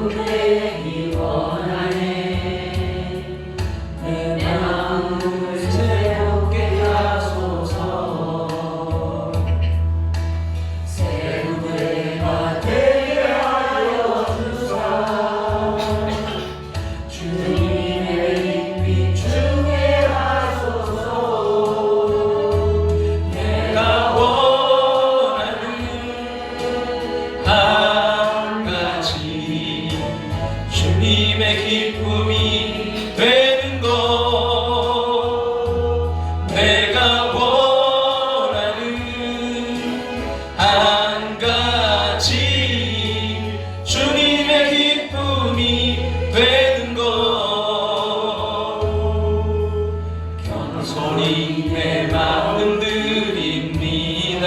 되기 원하네. 내 마음을 새롭게 하소서. 새 무대가 되게 하여 주사. 주님의 빛 비추게 하소서. 내가 원하는 한 가지 주님의 기쁨이 되는 것. 내가 원하는 한 가지 주님의 기쁨이 되는 것. 겸손히 내 마음 드립니다.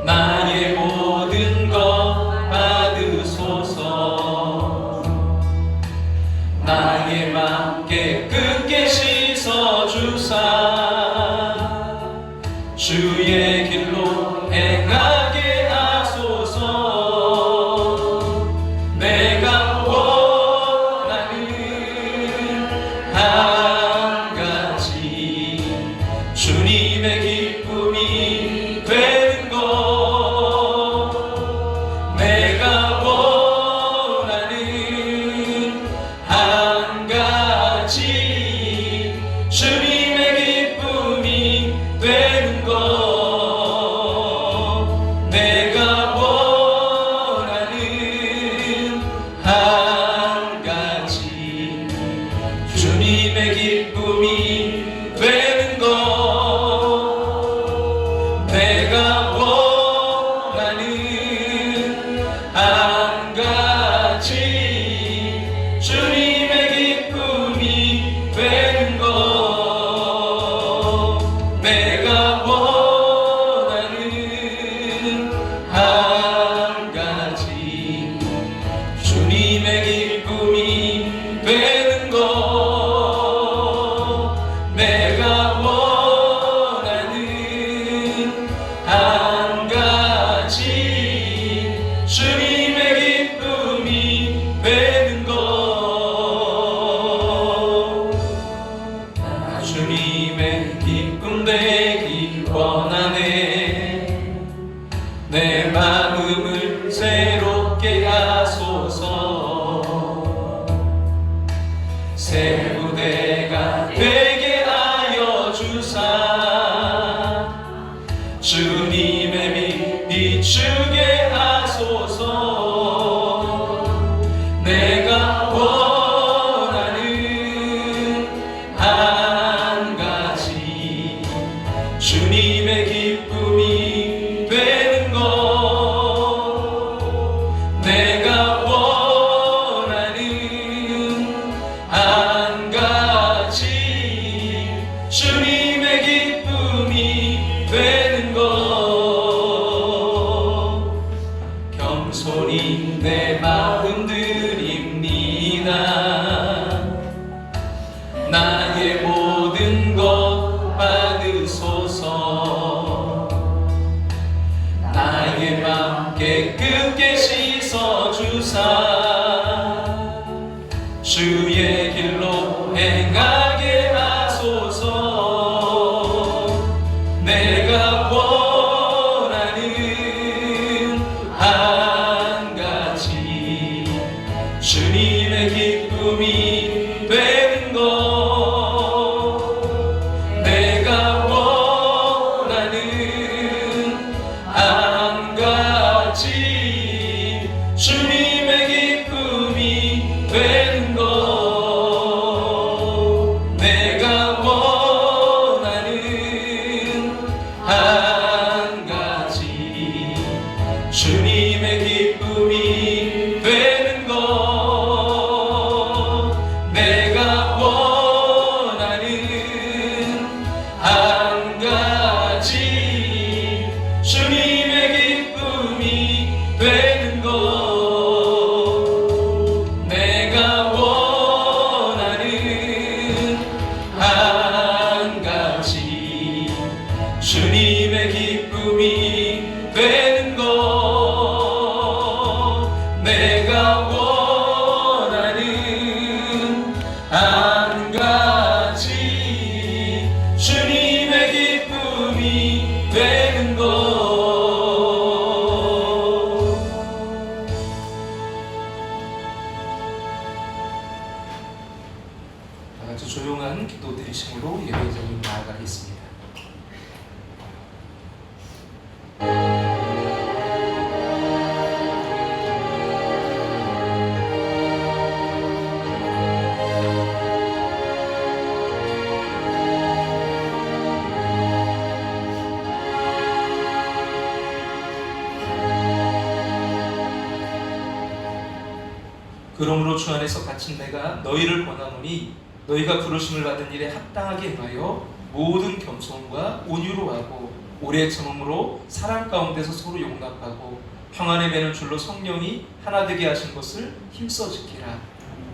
나의 모든 것 받으소서. 나의 맘 깨끗게 씻어주사. 주의 길로 행하게 하소서. 내가 원하는 한 가지 주님의 기쁨이 되는 것. 내가 원하는 한 가지 주님의 기쁨이 되는 것. 내가 원하는 한 가지 주님의 기쁨이 되는 것. 내가 원하는 한 가지 주님의 기쁨이 되는 것. 내가 원하는 한 가지 주님의 기쁨이 되는 것. 내가 원하는 한 가지 주님의 기쁨이 되는 것. 나 주님의 기쁨 되기 원하네. 내 마음을 새롭게 하소서. 새 무대가 되게 하여 주사. 주님의 빛 비추게 하소서. 내가 원하는 한 가지 주님의 기쁨이 되는 것. 내가 원하는 한 가지 주님의 기쁨이 되는 것. 겸손히 내 마음 드립니다. 나의 모든 것 받으소서. 나의 맘 깨끗게 씻어주사. 주의 길로 행하게 하소서. 내가 원하는 한 가지 주님의 기쁨이 되는 것. 내가 원하는 한 가지 그러므로 주 안에서 갇힌 내가 너희를 권하노니 너희가 부르심을 받은 일에 합당하게 행하여 모든 겸손과 온유로 하고 오래 참음으로 사랑 가운데서 서로 용납하고 평안에 매는 줄로 성령이 하나 되게 하신 것을 힘써 지키라.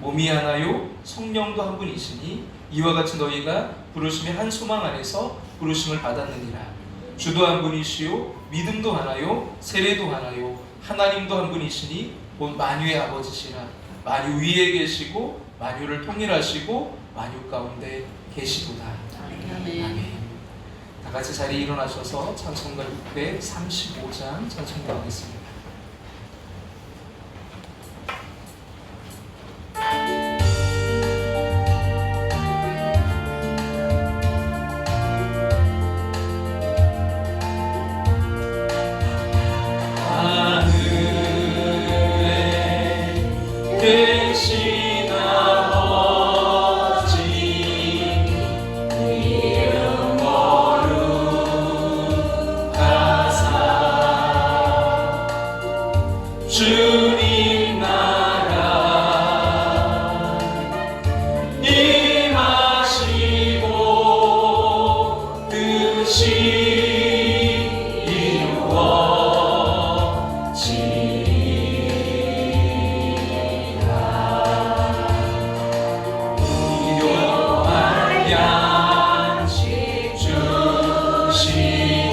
몸이 하나요 성령도 한 분이시니 이와 같이 너희가 부르심의 한 소망 안에서 부르심을 받았느니라. 주도 한 분이시요 믿음도 하나요 세례도 하나요 하나님도 한 분이시니 곧 만유의 아버지시라. 만유 위에 계시고 만유를 통일하시고 만유 가운데 계시도다. 아멘. 다 같이 자리에 일어나셔서 찬송가 635장 찬송가하겠습니다. 주님 나라 임하시고 뜻이 이루어지리라. 일용할 양식 주시고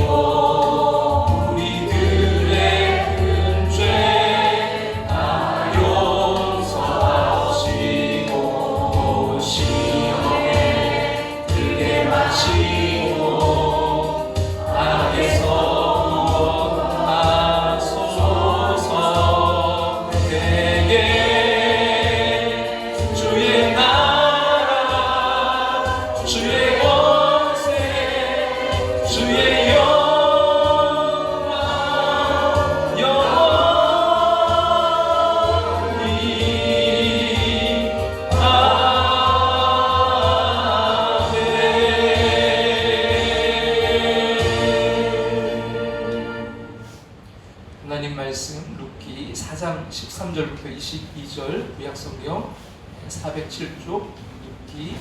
하나님 말씀 룻기 4장 13절부터 22절 구약성경 407쪽 룻기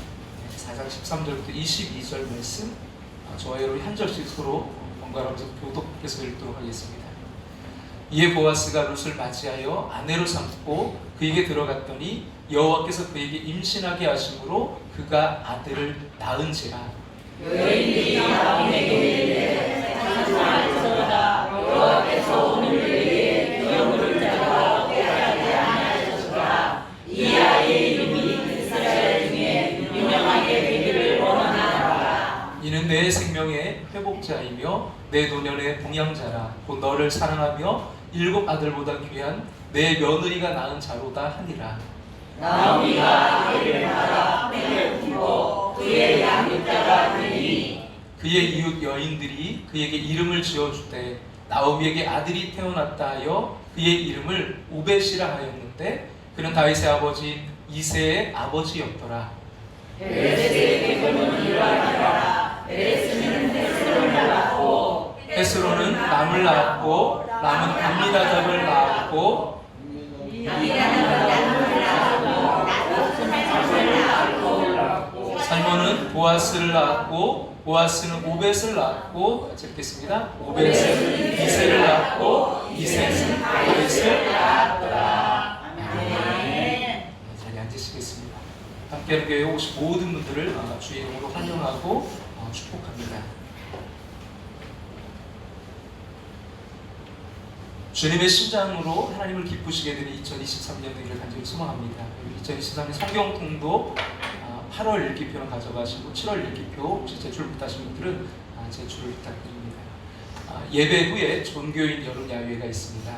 4장 13절부터 22절 말씀 저와 여러분이 한 절씩 서로 번갈아가면서 교독해서 읽도록 하겠습니다. 이에 보아스가 룻을 맞이하여 아내로 삼고 그에게 들어갔더니 여호와께서 그에게 임신하게 하심으로 그가 아들을 낳은지라. 여인이 나에게 이르되 하소서 여호와께서 오늘 내게 병을 자가 깨닫게 하셨으나 이 아이의 이름이 이스라엘 중에 유명하게 되기를 원하나이다. 이는 내 생명의 회복자이며 내 노년의 봉양자라. 곧 너를 사랑하며 7 아들보다 귀한 내 며느리가 낳은 자로다 하니라. 나오미가 아이를 낳아 배를 품고 그의 양육자가 되니 그의 이웃 여인들이 그에게 이름을 지어주되 나오미에게 아들이 태어났다 하여 그의 이름을 오벳이라 하였는데 그는 다윗의 아버지 이새의 아버지였더라. 베레스의 계보는 이러하니라. 베레스는 헤스론을 낳았고 헤스론은 남을 낳았고 남은 암미나답을 낳았고 살몬은 보아스를 낳았고 보아스는 오벳을 낳았고 같이 읽겠습니다. 오벳은 이새를 낳았고 이새는 다윗을 낳았더라. 아멘. 자리에 앉으시겠습니다. 함께하는 교회에 오신 모든 분들을 주의 이름으로 환영하고 축복합니다. 주님의 심장으로 하나님을 기쁘시게 되는 2023년 되기를 간절히 소망합니다. 2023년 성경통도 8월 읽기표는 가져가시고 7월 읽기표 혹시 제출 못하신 분들은 제출을 부탁드립니다. 예배 후에 종교인 여름 야외가 있습니다.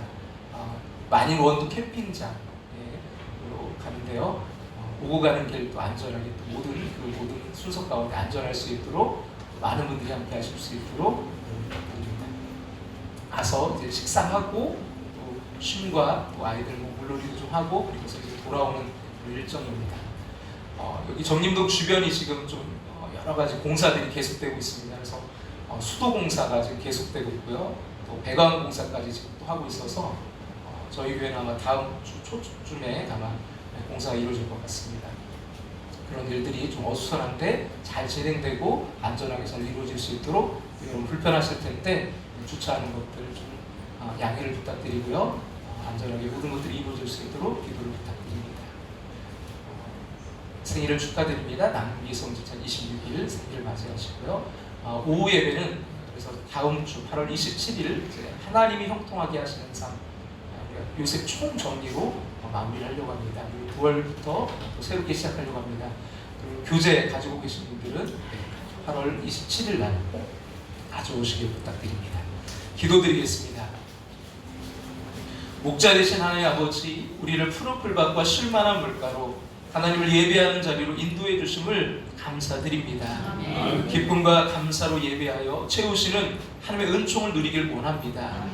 만인 원두 캠핑장으로 가는데요. 오고 가는 길도 안전하게 또 모든 순서 가운데 안전할 수 있도록 많은 분들이 함께 하실 수 있도록 부탁드립니다. 가서 이제 식사하고 또 쉼과 또 아이들 물놀이도 좀 하고 그리고서 이제 돌아오는 일정입니다. 여기 정림동 주변이 지금 좀 여러 가지 공사들이 계속되고 있습니다. 그래서 수도 공사가 지금 계속되고 있고요. 또 배관 공사까지 지금 또 하고 있어서 저희 교회는 아마 다음 주 초쯤에 아마 공사가 이루어질 것 같습니다. 그런 일들이 좀 어수선한데 잘 진행되고 안전하게 잘 이루어질 수 있도록 여러분 불편하실 텐데 주차하는 것들 좀 양해를 부탁드리고요. 안전하게 모든 것들이 이루어질 수 있도록 기도를 부탁드립니다. 생일을 축하드립니다. 남미성 지찬 26일 생일을 맞이하시고요. 오후 예배는 그래서 다음 주 8월 27일 하나님이 형통하게 하시는 삶 요셉 총정리로 마무리를 하려고 합니다. 그리고 9월부터 또 새롭게 시작하려고 합니다. 그리고 교재 가지고 계신 분들은 8월 27일 날 가져오시길 부탁드립니다. 기도드리겠습니다. 목자 되신 하나님 아버지, 우리를 푸른 풀밭과 쉴만한 물가로 하나님을 예배하는 자리로 인도해 주심을 감사드립니다. 아멘. 기쁨과 감사로 예배하여 채우시는 하나님의 은총을 누리길 원합니다.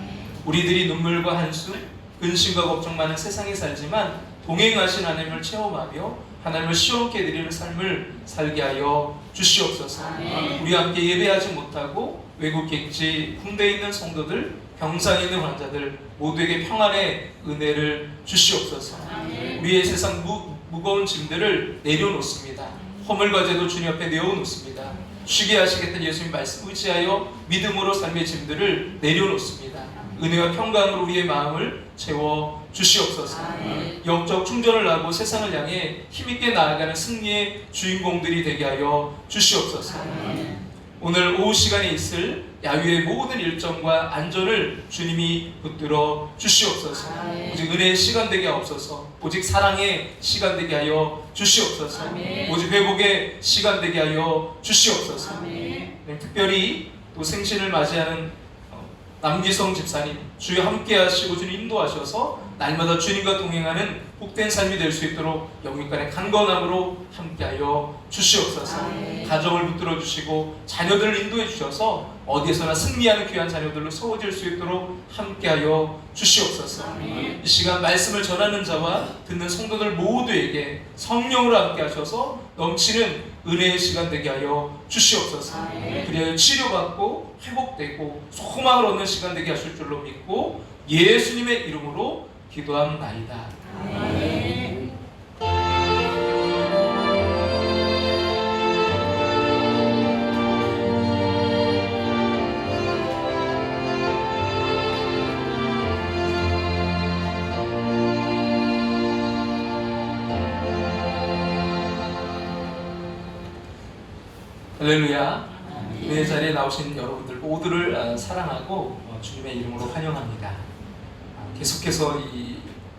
우리들이 눈물과 한숨, 근심과 걱정 많은 세상에 살지만 동행하신 하나님을 체험하며 하나님을 시원케 드리는 삶을 살게 하여 주시옵소서. 아멘. 우리와 함께 예배하지 못하고 외국 객지, 군대에 있는 성도들, 병상에 있는 환자들 모두에게 평안의 은혜를 주시옵소서. 아멘. 우리의 세상 무거운 짐들을 내려놓습니다. 허물과 죄도 주님 앞에 내어놓습니다. 쉬게 하시겠다는 예수님 말씀 의지하여 믿음으로 삶의 짐들을 내려놓습니다. 은혜와 평강으로 우리의 마음을 채워 주시옵소서. 아멘. 영적 충전을 하고 세상을 향해 힘있게 나아가는 승리의 주인공들이 되게 하여 주시옵소서. 아멘. 오늘 오후 시간에 있을 야유의 모든 일정과 안전을 주님이 붙들어 주시옵소서. 아멘. 오직 은혜의 시간 되게 하옵소서. 오직 사랑의 시간 되게 하여 주시옵소서. 아멘. 오직 회복의 시간 되게 하여 주시옵소서. 아멘. 네, 특별히 또 생신을 맞이하는 남기성 집사님, 주여 함께 하시고 주님 인도하셔서 날마다 주님과 동행하는 복된 삶이 될 수 있도록 영육간의 강건함으로 함께하여 주시옵소서. 아멘. 가정을 붙들어 주시고 자녀들을 인도해 주셔서 어디에서나 승리하는 귀한 자녀들로 세워질 수 있도록 함께하여 주시옵소서. 아멘. 이 시간 말씀을 전하는 자와 듣는 성도들 모두에게 성령으로 함께 하셔서 넘치는 은혜의 시간 되게 하여 주시옵소서. 아멘. 그리하여 치료받고 회복되고 소망을 얻는 시간 되게 하실 줄로 믿고 예수님의 이름으로 기도합나이다. 아멘. 할렐루야. 내 자리에 나오신 여러분들 모두를 사랑하고 주님의 이름으로 환영합니다. 계속해서 이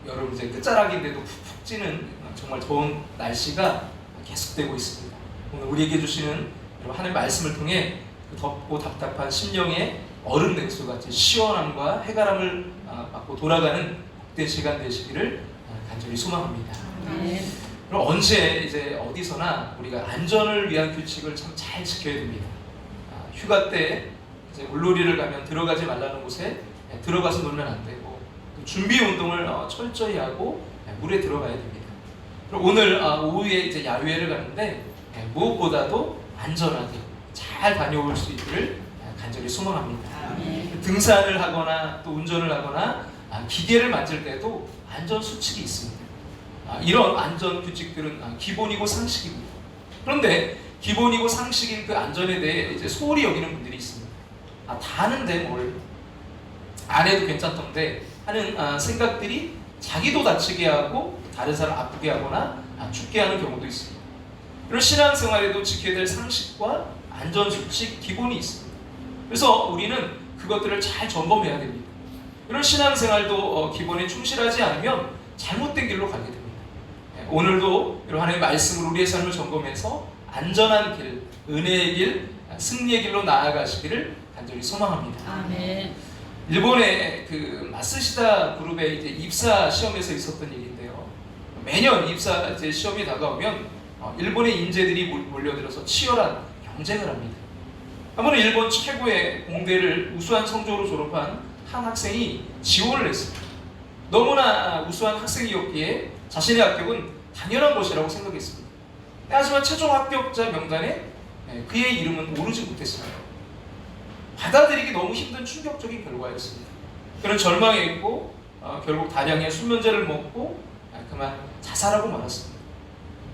여름 이제 끝자락인데도 푹푹 찌는 정말 더운 날씨가 계속되고 있습니다. 오늘 우리에게 주시는 하나님의 말씀을 통해 그 덥고 답답한 심령의 얼음 냉수같이 시원함과 해가람을 받고 돌아가는 복된 시간 되시기를 간절히 소망합니다. 아멘. 그럼 언제 이제 어디서나 우리가 안전을 위한 규칙을 참 잘 지켜야 됩니다. 휴가 때 이제 물놀이를 가면 들어가지 말라는 곳에 들어가서 놀면 안 되고 준비 운동을 철저히 하고 물에 들어가야 됩니다. 그럼 오늘 오후에 이제 야유회를 가는데 무엇보다도 안전하게 잘 다녀올 수 있기를 간절히 소망합니다. 아멘. 등산을 하거나 또 운전을 하거나 기계를 만질 때도 안전 수칙이 있습니다. 이런 안전 규칙들은 기본이고 상식입니다. 그런데 기본이고 상식인 그 안전에 대해 이제 소홀히 여기는 분들이 있습니다. 다 아는데 뭘 안 해도 괜찮던데 하는 생각들이 자기도 다치게 하고 다른 사람 아프게 하거나 죽게 하는 경우도 있습니다. 그런 신앙생활에도 지켜야 될 상식과 안전수칙 기본이 있습니다. 그래서 우리는 그것들을 잘 점검해야 됩니다. 이런 신앙생활도 기본에 충실하지 않으면 잘못된 길로 가게 됩니다. 오늘도 이런 하나님의 말씀으로 우리의 삶을 점검해서 안전한 길, 은혜의 길, 승리의 길로 나아가시기를 간절히 소망합니다. 아멘. 일본의 그 마쓰시다 그룹의 이제 입사 시험에서 있었던 일인데요. 매년 입사 이제 시험이 다가오면 일본의 인재들이 몰려들어서 치열한 경쟁을 합니다. 한 번은 일본 최고의 공대를 우수한 성적으로 졸업한 한 학생이 지원을 했습니다. 너무나 우수한 학생이었기에 자신의 합격은 당연한 것이라고 생각했습니다. 하지만 최종 합격자 명단에 그의 이름은 오르지 못했습니다. 받아들이기 너무 힘든 충격적인 결과였습니다. 그는 절망했고 결국 다량의 수면제를 먹고 그만 자살하고 말았습니다.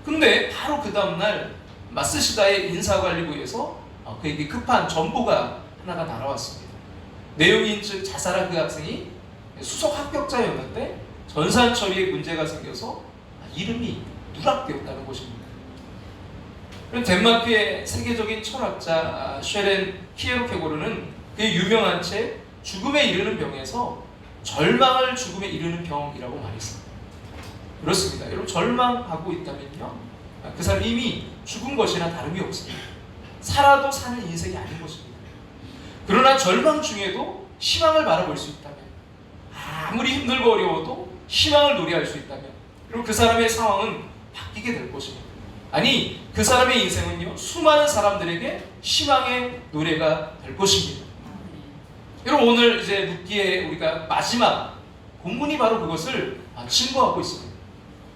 근데 바로 그 다음날 마스시다의 인사관리부에서 그에게 급한 전보가 하나가 날아왔습니다. 내용인즉 자살한 그 학생이 수석 합격자였는데 전산 처리에 문제가 생겨서 이름이 누락되었다는 것입니다. 덴마크의 세계적인 철학자 쉐렌 키에로케고르는 그의 유명한 책 죽음에 이르는 병에서 절망을 죽음에 이르는 병이라고 말했습니다. 그렇습니다. 여러분 절망하고 있다면요, 그 사람 이미 죽은 것이나 다름이 없습니다. 살아도 사는 인생이 아닌 것입니다. 그러나 절망 중에도 희망을 바라볼 수 있다면, 아무리 힘들고 어려워도 희망을 노래할 수 있다면, 그리고 그 사람의 상황은 바뀌게 될 것입니다. 아니, 그 사람의 인생은요, 수많은 사람들에게 희망의 노래가 될 것입니다. 여러분 오늘 이제 룻기의 우리가 마지막 본문이 바로 그것을 증거하고 있습니다.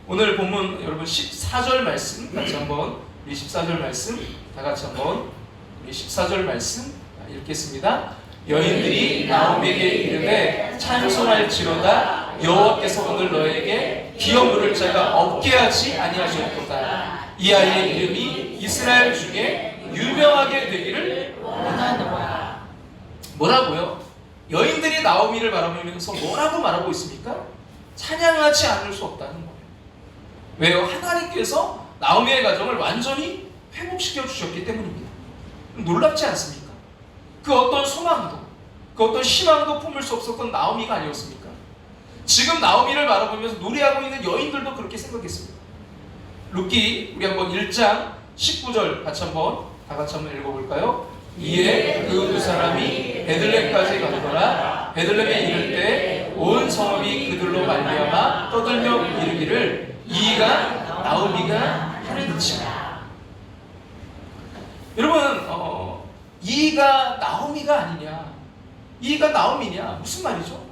오늘 본문 여러분 14절 말씀 같이 한번, 우리 14절 말씀 다 같이 한번 우리 14절 말씀 읽겠습니다. 여인들이 나오미에게 이르되 찬송할지로다 여호와께서 오늘 너에게 기업 물을 자가 없게 하지 아니하셨도다. 이 아이의 이름이 이스라엘 중에 유명하게 되기를 원하노라. 뭐라고요? 여인들이 나오미를 바라보면서 뭐라고 말하고 있습니까? 찬양하지 않을 수 없다는 거예요. 왜요? 하나님께서 나오미의 가정을 완전히 회복시켜 주셨기 때문입니다. 놀랍지 않습니까? 그 어떤 소망도, 그 어떤 희망도 품을 수 없었던 나오미가 아니었습니까? 지금 나오미를 바라보면서 노래하고 있는 여인들도 그렇게 생각했습니다. 룻기 우리 한번 1장 19절 같이 한번 다 같이 한번 읽어볼까요? 이에 그 두 사람이 베들레헴까지 가더라. 베들레헴에 이를 때 온 성읍이 그들로 말미암아 떠들며 이르기를 이가 나오미가 하는지라. 여러분 이가 나오미가 아니냐, 이가 나오미냐, 무슨 말이죠?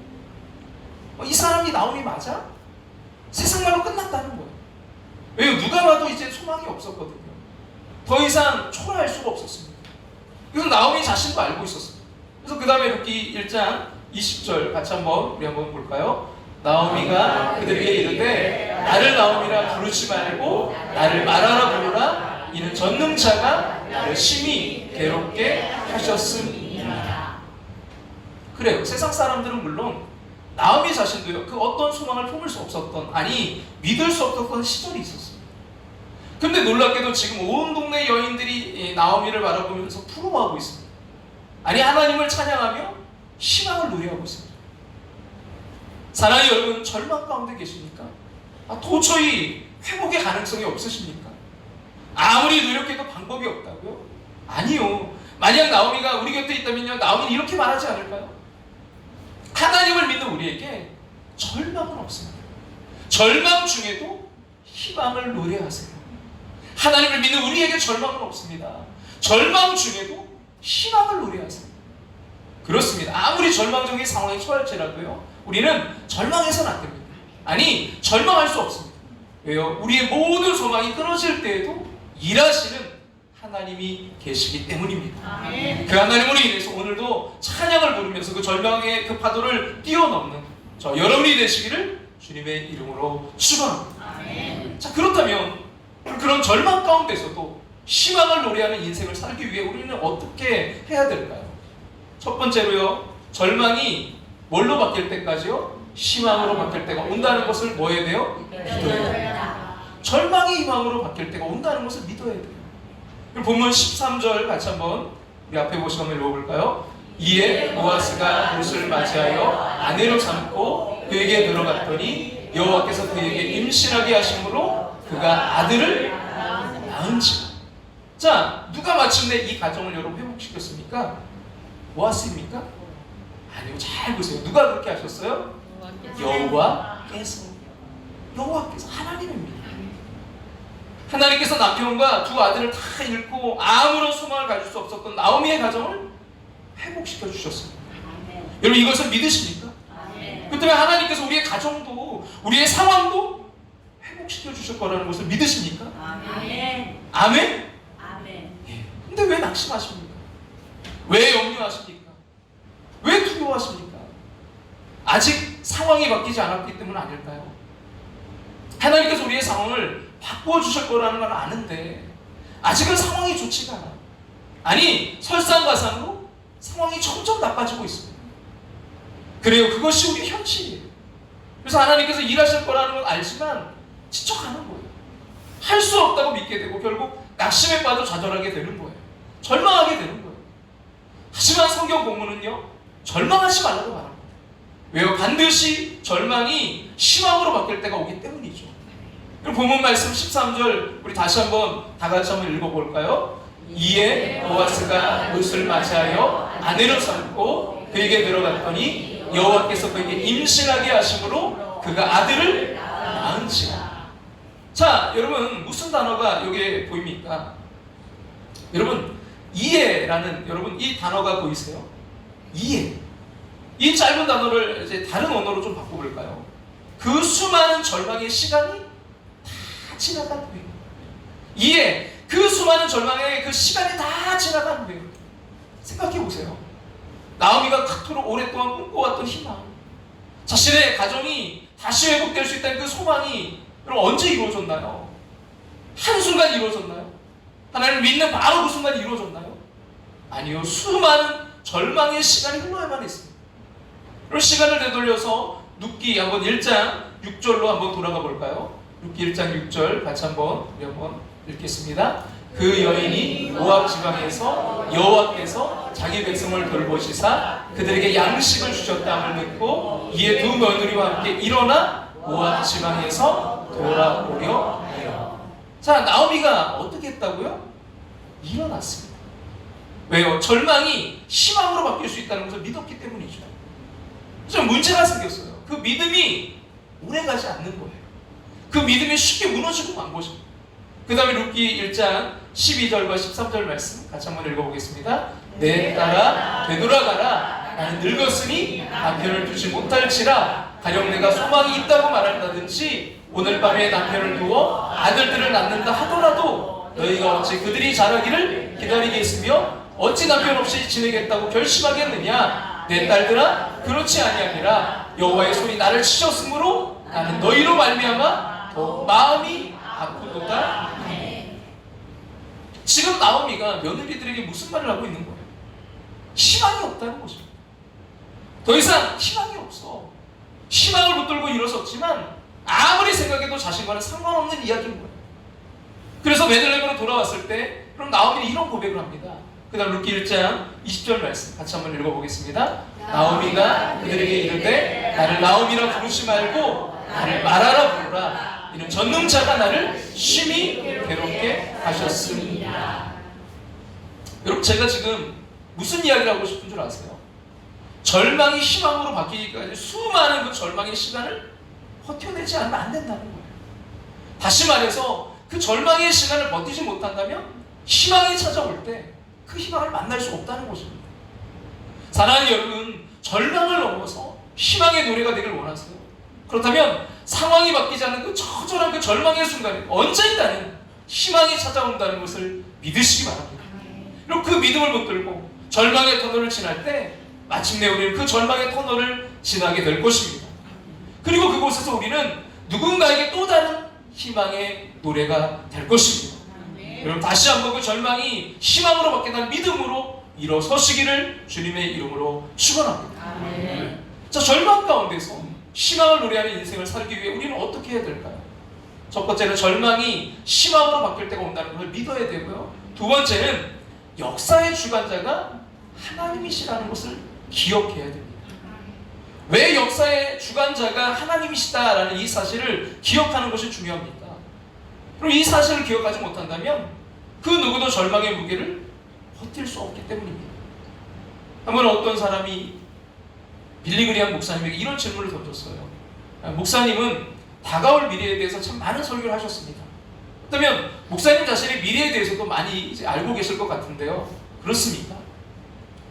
이 사람이 나오미 맞아? 세상 말로 끝났다는 거예요. 왜요? 누가 봐도 이제 소망이 없었거든요. 더 이상 초라할 수가 없었습니다. 이건 나오미 자신도 알고 있었습니다. 그래서 그 다음에 룻기 1장 20절 같이 한번 우리 한번 볼까요? 나오미가 그들에게 이르되 나를 나오미라 부르지 말고 나를 마라라 부르라. 이는 전능자가 나를 심히 괴롭게 하셨음이니라. 그래요. 세상 사람들은 물론 나오미 자신도요, 그 어떤 소망을 품을 수 없었던, 아니 믿을 수 없었던 시절이 있었습니다. 근데 놀랍게도 지금 온 동네 여인들이 나오미를 바라보면서 부러워하고 있습니다. 아니 하나님을 찬양하며 희망을 노래하고 있습니다. 사랑하는 여러분, 절망 가운데 계십니까? 도저히 회복의 가능성이 없으십니까? 아무리 노력해도 방법이 없다고요? 아니요. 만약 나오미가 우리 곁에 있다면요, 나오미는 이렇게 말하지 않을까요? 하나님을 믿는 우리에게 절망은 없습니다. 절망 중에도 희망을 노래하세요. 하나님을 믿는 우리에게 절망은 없습니다. 절망 중에도 희망을 노래하세요. 그렇습니다. 아무리 절망적인 상황에 처할지라도요, 우리는 절망해서는 안 됩니다. 아니, 절망할 수 없습니다. 왜요? 우리의 모든 소망이 끊어질 때에도 일하시는 하나님이 계시기 때문입니다. 아멘. 그 하나님으로 인해서 오늘도 찬양을 부르면서 그 절망의 그 파도를 뛰어넘는 저 여러분이 되시기를 주님의 이름으로 축원합니다. 아멘. 자, 그렇다면 그런 절망 가운데서도 희망을 노래하는 인생을 살기 위해 우리는 어떻게 해야 될까요? 첫 번째로요, 절망이 뭘로 바뀔 때까지요? 희망으로 바뀔 때가 온다는 것을 뭐 해야 돼요? 믿어야 돼요. 절망이 희망으로 바뀔 때가 온다는 것을 믿어야 돼요. 본문 13절 같이 한번 우리 앞에 보시고 한번 읽어볼까요? 이에 보아스가 롯을 맞이하여 아내로 삼고 그에게 들어갔더니 여호와께서 그에게 임신하게 하심으로 그가 아들을 낳은지라. 자, 누가 마침내 이 가정을 여러분 회복시켰습니까? 보아스입니까? 아니요. 잘 보세요. 누가 그렇게 하셨어요? 여호와께서. 여호와께서 하나님입니다. 하나님께서 남편과 두 아들을 다 잃고 아무런 소망을 가질 수 없었던 나오미의 가정을 회복시켜 주셨습니다. 여러분 이것을 믿으십니까? 그렇다면 하나님께서 우리의 가정도 우리의 상황도 회복시켜 주실 거라는 것을 믿으십니까? 아멘. 아멘? 아멘. 예. 근데 왜 낙심하십니까? 왜 염려하십니까? 왜 두려워하십니까? 아직 상황이 바뀌지 않았기 때문 아닐까요? 하나님께서 우리의 상황을 바꾸어 주실 거라는 걸 아는데 아직은 상황이 좋지가 않아. 아니, 설상가상으로 상황이 점점 나빠지고 있습니다. 그래요. 그것이 우리 현실이에요. 그래서 하나님께서 일하실 거라는 걸 알지만 지쳐가는 거예요. 할 수 없다고 믿게 되고 결국 낙심에 빠져 좌절하게 되는 거예요. 절망하게 되는 거예요. 하지만 성경 본문은요, 절망하지 말라고 말합니다. 왜요? 반드시 절망이 희망으로 바뀔 때가 오기 때문이죠. 그럼 본문 말씀 13절 우리 다시 한번 다 같이 한번 읽어볼까요? 이에 보아스가 룻을 맞이하여 아내를 삼고 그에게 들어갔더니 여호와께서 그에게 임신하게 하심으로 그가 아들을 낳은지라. 자, 여러분 무슨 단어가 여기에 보입니까? 여러분 이해라는, 여러분 이 단어가 보이세요? 이해. 이 짧은 단어를 이제 다른 언어로 좀 바꿔볼까요? 그 수많은 절망의 시간이 다 지나간 후에, 이해, 그 수많은 절망의 그 시간이 다 지나간 후에 생각해 보세요. 나오미가 그토록 오랫동안 꿈꿔왔던 희망, 자신의 가정이 다시 회복될 수 있다는 그 소망이 여러분 언제 이루어졌나요? 한순간 이루어졌나요? 하나님을 믿는 바로 그 순간 이루어졌나요? 아니요. 수많은 절망의 시간이 흘러야만 했습니다. 그럼 시간을 되돌려서 룻기 한번 1장 6절로 한번 돌아가 볼까요? 룻기 1장 6절 같이 한번 읽겠습니다. 그 여인이 모압 지방에서 여호와께서 자기 백성을 돌보시사 그들에게 양식을 주셨다함을 듣고 이에 두 며느리와 함께 일어나 모압 지방에서 돌아오려 해요. 자, 나오미가 어떻게 했다고요? 일어났습니다. 왜요? 절망이 희망으로 바뀔 수 있다는 것을 믿었기 때문이죠. 그래서 문제가 생겼어요. 그 믿음이 오래가지 않는 거예요. 그 믿음이 쉽게 무너지고 만 것입니다. 그 다음에 룻기 1장 12절과 13절 말씀 같이 한번 읽어보겠습니다. 내 딸아 되돌아가라. 나는 늙었으니 남편을 두지 못할지라. 가령 내가 소망이 있다고 말한다든지 오늘 밤에 남편을 두어 아들들을 낳는다 하더라도 너희가 어찌 그들이 자라기를 기다리겠으며 어찌 남편 없이 지내겠다고 결심하겠느냐. 내 딸들아 그렇지 아니하니라. 여호와의 손이 나를 치셨으므로 나는 너희로 말미암아 더 마음이 아프도다. 지금 나오미가 며느리들에게 무슨 말을 하고 있는 거예요? 희망이 없다는 것입니다. 더 이상 희망이 없어. 희망을 붙들고 일어섰지만 아무리 생각해도 자신과는 상관없는 이야기인 거예요. 그래서 베들레헴으로 돌아왔을 때 그럼 나오미는 이런 고백을 합니다. 그 다음 룻기 1장 20절 말씀 같이 한번 읽어보겠습니다. 나오미가 그들에게 이르되 나를 나오미라 부르지 말고 나를 마라라 부르라. 이는 전능자가 나를 심히 괴롭게 하셨습니다. 여러분 제가 지금 무슨 이야기를 하고 싶은 줄 아세요? 절망이 희망으로 바뀌기까지 수많은 그 절망의 시간을 버텨내지 않으면 안 된다는 거예요. 다시 말해서 그 절망의 시간을 버티지 못한다면 희망이 찾아올 때 그 희망을 만날 수 없다는 것입니다. 사랑하는 여러분, 절망을 넘어서 희망의 노래가 되길 원하세요? 그렇다면 상황이 바뀌지 않는 그 처절한 그 절망의 순간에 언젠가는 희망이 찾아온다는 것을 믿으시기 바랍니다. 그리고 그 믿음을 붙들고 절망의 터널을 지날 때 마침내 우리는 그 절망의 터널을 지나게 될 것입니다. 그리고 그곳에서 우리는 누군가에게 또 다른 희망의 노래가 될 것입니다. 여러분 다시 한번 그 절망이 희망으로 바뀌는 믿음으로 일어서시기를 주님의 이름으로 축원합니다. 자, 절망 가운데서 희망을 노래하는 인생을 살기 위해 우리는 어떻게 해야 될까요? 첫 번째는 절망이 희망으로 바뀔 때가 온다는 것을 믿어야 되고요. 두 번째는 역사의 주관자가 하나님이시라는 것을 기억해야 됩니다. 왜 역사의 주관자가 하나님이시다라는 이 사실을 기억하는 것이 중요합니까? 그럼 이 사실을 기억하지 못한다면 그 누구도 절망의 무게를 버틸 수 없기 때문입니다. 한번 어떤 사람이 빌리그리암 목사님에게 이런 질문을 던졌어요. 목사님은 다가올 미래에 대해서 참 많은 설교를 하셨습니다. 그렇다면 목사님 자신의 미래에 대해서도 많이 이제 알고 계실 것 같은데요. 그렇습니까?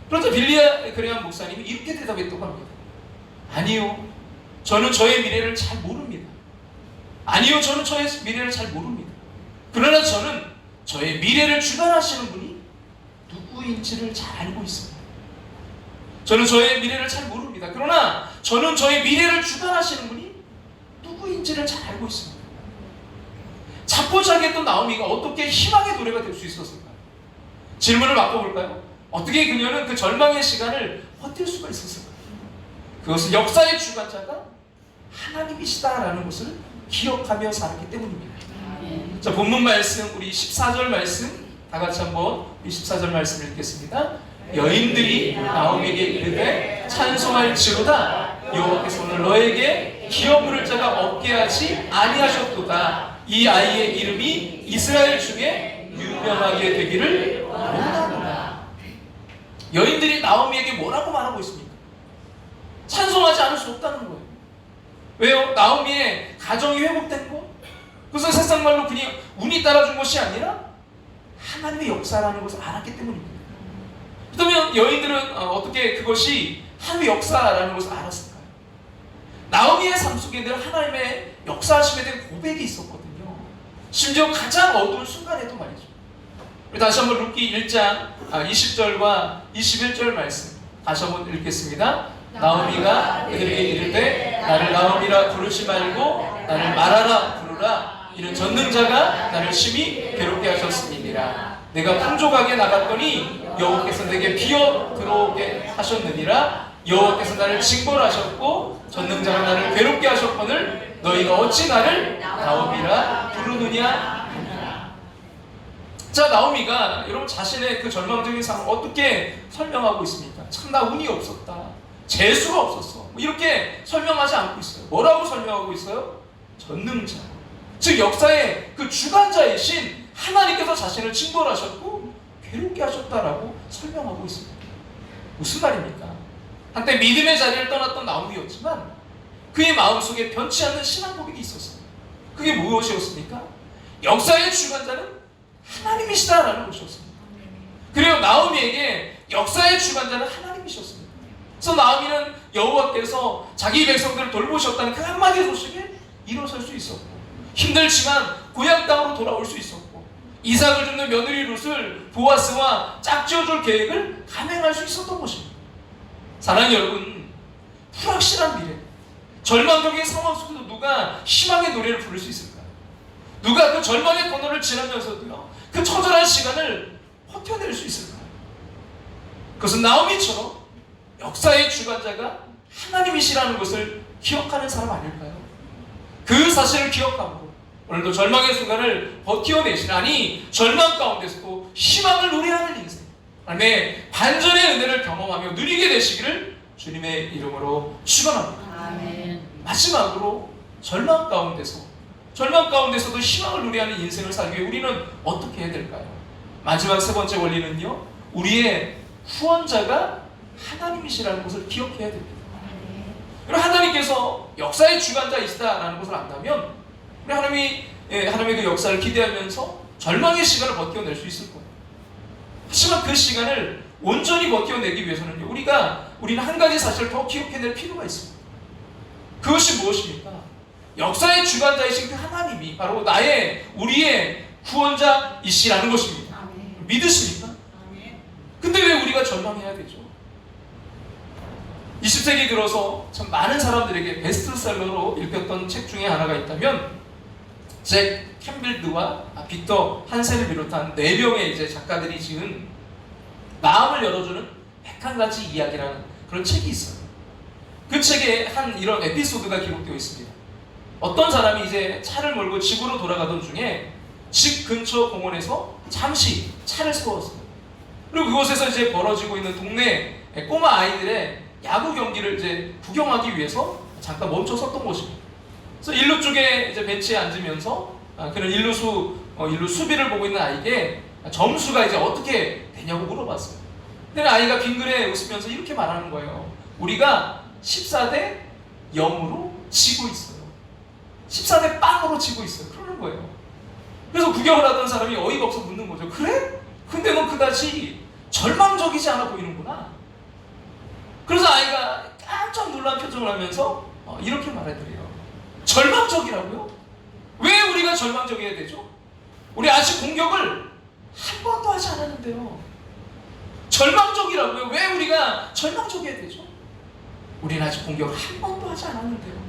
그런데 빌리그리암 목사님이 이렇게 대답했다고 합니다. 아니요. 저는 저의 미래를 잘 모릅니다. 아니요. 저는 저의 미래를 잘 모릅니다. 그러나 저는 저의 미래를 주관하시는 분이 누구인지를 잘 알고 있습니다. 저는 저의 미래를 잘 모릅니다. 그러나 저는 저의 미래를 주관하시는 분이 누구인지를 잘 알고 있습니다. 자포자기했던 나오미가 어떻게 희망의 노래가 될 수 있었을까요? 질문을 바꿔볼까요? 어떻게 그녀는 그 절망의 시간을 버틸 수가 있었을까요? 그것은 역사의 주관자가 하나님이시다라는 것을 기억하며 살았기 때문입니다. 자, 본문 말씀, 우리 14절 말씀 다 같이 한번 14절 말씀 읽겠습니다. 여인들이 나오미에게 이르되 찬송할지로다 여호와께서 오늘 너에게 기업 물을 자가 없게 하지 아니하셨도다. 이 아이의 이름이 이스라엘 중에 유명하게 되기를 원하노라. 여인들이 나오미에게 뭐라고 말하고 있습니까? 찬송하지 않을 수 없다는 거예요. 왜요? 나오미의 가정이 회복된 거? 그것은 세상 말로 그냥 운이 따라준 것이 아니라 하나님의 역사라는 것을 알았기 때문입니다. 그렇다면 여인들은 어떻게 그것이 하나님의 역사라는 것을 알았을까요? 나오미의 삶 속에 늘 하나님의 역사하심에 대한 고백이 있었거든요. 심지어 가장 어두운 순간에도 말이죠. 우리 다시 한번 룻기 1장 20절과 21절 말씀 다시 한번 읽겠습니다. 나오미가 그들에게 이르되 나를 나오미라 부르지 말고 나를 마라라 부르라. 이는 전능자가 나를 심히 괴롭게 하셨음이니라. 내가 풍족하게 나갔더니 여호와께서 내게 비어 들어오게 하셨느니라. 여호와께서 나를 징벌하셨고 전능자가 나를 괴롭게 하셨거늘 너희가 어찌 나를 나오미라 부르느냐. 자, 나오미가 여러분 자신의 그 절망적인 상황을 어떻게 설명하고 있습니까? 참 나 운이 없었다, 재수가 없었어, 이렇게 설명하지 않고 있어요. 뭐라고 설명하고 있어요? 전능자, 즉 역사의 그 주관자이신 하나님께서 자신을 징벌하셨고 괴롭게 하셨다라고 설명하고 있습니다. 무슨 말입니까? 한때 믿음의 자리를 떠났던 나오미였지만 그의 마음속에 변치 않는 신앙 고백이 있었어요. 그게 무엇이었습니까? 역사의 주관자는 하나님이시다라는 것이었습니다. 그리고 나오미에게 역사의 주관자는 하나님이셨습니다. 그래서 나오미는 여호와께서 자기 백성들을 돌보셨다는 그 한마디 소식에 일어설 수 있었고, 힘들지만 고향 땅으로 돌아올 수 있었고, 이삭을 줍는 며느리 룻을 보아스와 짝지어줄 계획을 감행할 수 있었던 것입니다. 사랑하는 여러분, 불확실한 미래, 절망적인 상황 속에서 누가 희망의 노래를 부를 수 있을까요? 누가 그 절망의 터널을 지나면서도요, 그 처절한 시간을 버텨낼 수 있을까요? 그것은 나오미처럼 역사의 주관자가 하나님이시라는 것을 기억하는 사람 아닐까요? 그 사실을 기억하고 오늘도 절망의 순간을 버텨내시라니 절망 가운데서도 희망을 노래하는 인생, 하나님의 반전의 은혜를 경험하며 누리게 되시기를 주님의 이름으로 축원합니다. 아멘. 마지막으로 절망 가운데서도 희망을 누리하는 인생을 살기 위해 우리는 어떻게 해야 될까요? 마지막 세 번째 원리는요, 우리의 후원자가 하나님이시라는 것을 기억해야 됩니다. 그리고 하나님께서 역사의 주관자이시다라는 것을 안다면 우리 하나님의 그 역사를 기대하면서 절망의 시간을 버텨낼 수 있을 거예요. 하지만 그 시간을 온전히 버텨내기 위해서는요, 우리는 한 가지 사실을 더 기억해낼 필요가 있습니다. 그것이 무엇입니까? 역사의 주관자이신 그 하나님이 바로 우리의 구원자이시라는 것입니다. 믿으십니까? 근데 왜 우리가 절망해야 되죠? 20세기 들어서 참 많은 사람들에게 베스트셀러로 읽혔던 책 중에 하나가 있다면 잭 캠빌드와 빅터 한센을 비롯한 4명의 이제 작가들이 지은 마음을 열어주는 101가지 이야기라는 그런 책이 있어요. 그 책에 한 이런 에피소드가 기록되어 있습니다. 어떤 사람이 이제 차를 몰고 집으로 돌아가던 중에 집 근처 공원에서 잠시 차를 세웠어요. 그리고 그곳에서 이제 벌어지고 있는 동네 꼬마 아이들의 야구 경기를 이제 구경하기 위해서 잠깐 멈춰 섰던 것입니다. 그래서 일루 쪽에 이제 벤치에 앉으면서 그런 일루 수비를 보고 있는 아이에게 점수가 이제 어떻게 되냐고 물어봤어요. 근데 아이가 빙그레 웃으면서 이렇게 말하는 거예요. 우리가 14대 0으로 지고 있어요. 14대 빵으로 지고 있어요. 그러는 거예요. 그래서 구경을 하던 사람이 어이가 없어 묻는 거죠. 그래? 근데 넌 그다지 절망적이지 않아 보이는구나. 그래서 아이가 깜짝 놀란 표정을 하면서 이렇게 말하더래요. 절망적이라고요? 왜 우리가 절망적이어야 되죠? 우리 아직 공격을 한 번도 하지 않았는데요. 절망적이라고요? 왜 우리가 절망적이어야 되죠? 우리는 아직 공격을 한 번도 하지 않았는데요.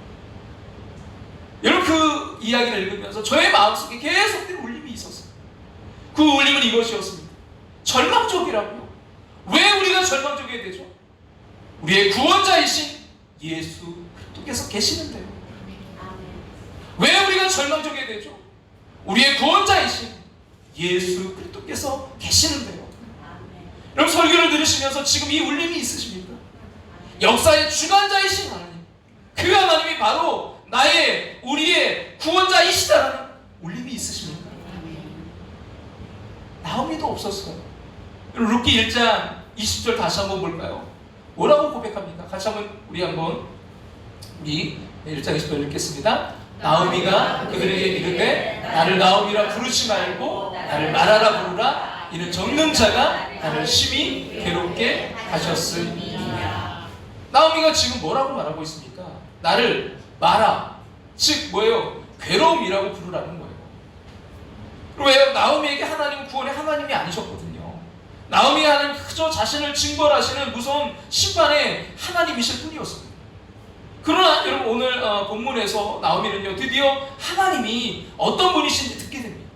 여러분, 그 이야기를 읽으면서 저의 마음속에 계속된 울림이 있었어요. 그 울림은 이것이었습니다. 절망적이라고요. 왜 우리가 절망적이게 되죠? 우리의 구원자이신 예수 그리스도께서 계시는데요. 왜 우리가 절망적이게 되죠? 우리의 구원자이신 예수 그리스도께서 계시는데요. 여러분, 설교를 들으시면서 지금 이 울림이 있으십니까? 역사의 주관자이신 하나님, 그 하나님이 바로 우리의 구원자이시다라는 울림이 있으십니까? 나오미도 없었어요. 룻기 1장 20절 다시 한번 볼까요? 뭐라고 고백합니까? 같이 한번 우리 1장 20절 읽겠습니다. 나오미가 그들에게 이르되 나를 나오미라 부르지 말고 나를 마라라 부르라. 이는 적는 자가 나를 심히 괴롭게 하셨으니라. 나오미가 지금 뭐라고 말하고 있습니까? 나를 마라, 즉 뭐예요? 괴로움이라고 부르라는 거예요. 왜요? 나오미에게 하나님은 구원의 하나님이 아니셨거든요. 나오미 하나님 그저 자신을 징벌하시는 무서운 심판의 하나님이실 뿐이었습니다. 그러나 여러분, 오늘 본문에서 나오미는요, 드디어 하나님이 어떤 분이신지 듣게 됩니다.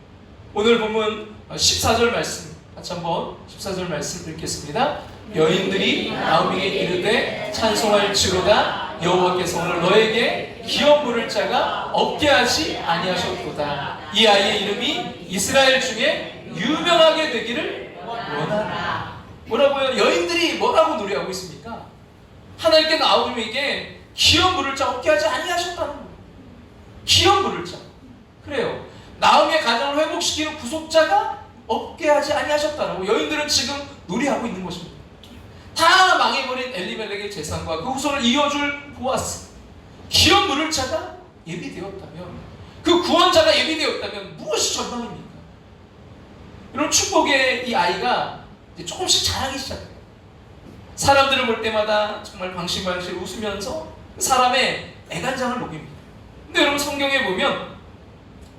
오늘 본문 14절 말씀 같이 한번 14절 말씀 읽겠습니다. 여인들이 나오미에게 이르되 찬송할지로다. 여호와께서 오늘 너에게 기업 물을 자가 없게 하지 아니하셨도다. 이 아이의 이름이 이스라엘 중에 유명하게 되기를 원하노라. 뭐라고요? 여인들이 뭐라고 노래하고 있습니까? 하나님께 나오미에게 기업 물을 자 없게 하지 아니하셨다는 거예요. 기업 물을 자. 그래요. 나오미의 가정을 회복시키는 구속자가 없게 하지 아니하셨다라고 여인들은 지금 노래하고 있는 것입니다. 다 망해버린 엘리멜렉의 재산과 그 후손을 이어줄 보아스, 기업 물을 자가 예비되었다면, 그 구원자가 예비되었다면 무엇이 절망입니까? 이런 축복의 이 아이가 이제 조금씩 자라기 시작해요. 사람들을 볼 때마다 정말 방심방심 웃으면서 사람의 애간장을 녹입니다. 근데 여러분, 성경에 보면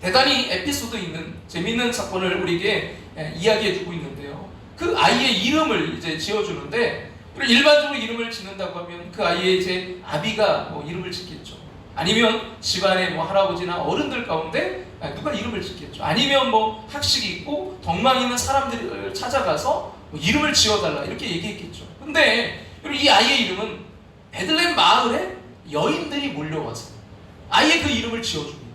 대단히 에피소드 있는 재미있는 사건을 우리에게 이야기해주고 있는데요. 그 아이의 이름을 이제 지어주는데, 일반적으로 이름을 짓는다고 하면 그 아이의 이제 아비가 뭐 이름을 짓겠죠. 아니면 집안의 뭐 할아버지나 어른들 가운데 누가 이름을 짓겠죠. 아니면 뭐 학식이 있고 덕망 있는 사람들을 찾아가서 뭐 이름을 지어달라 이렇게 얘기했겠죠. 근데 이 아이의 이름은 베들레헴 마을에 여인들이 몰려와서 아이의 그 이름을 지어줍니다.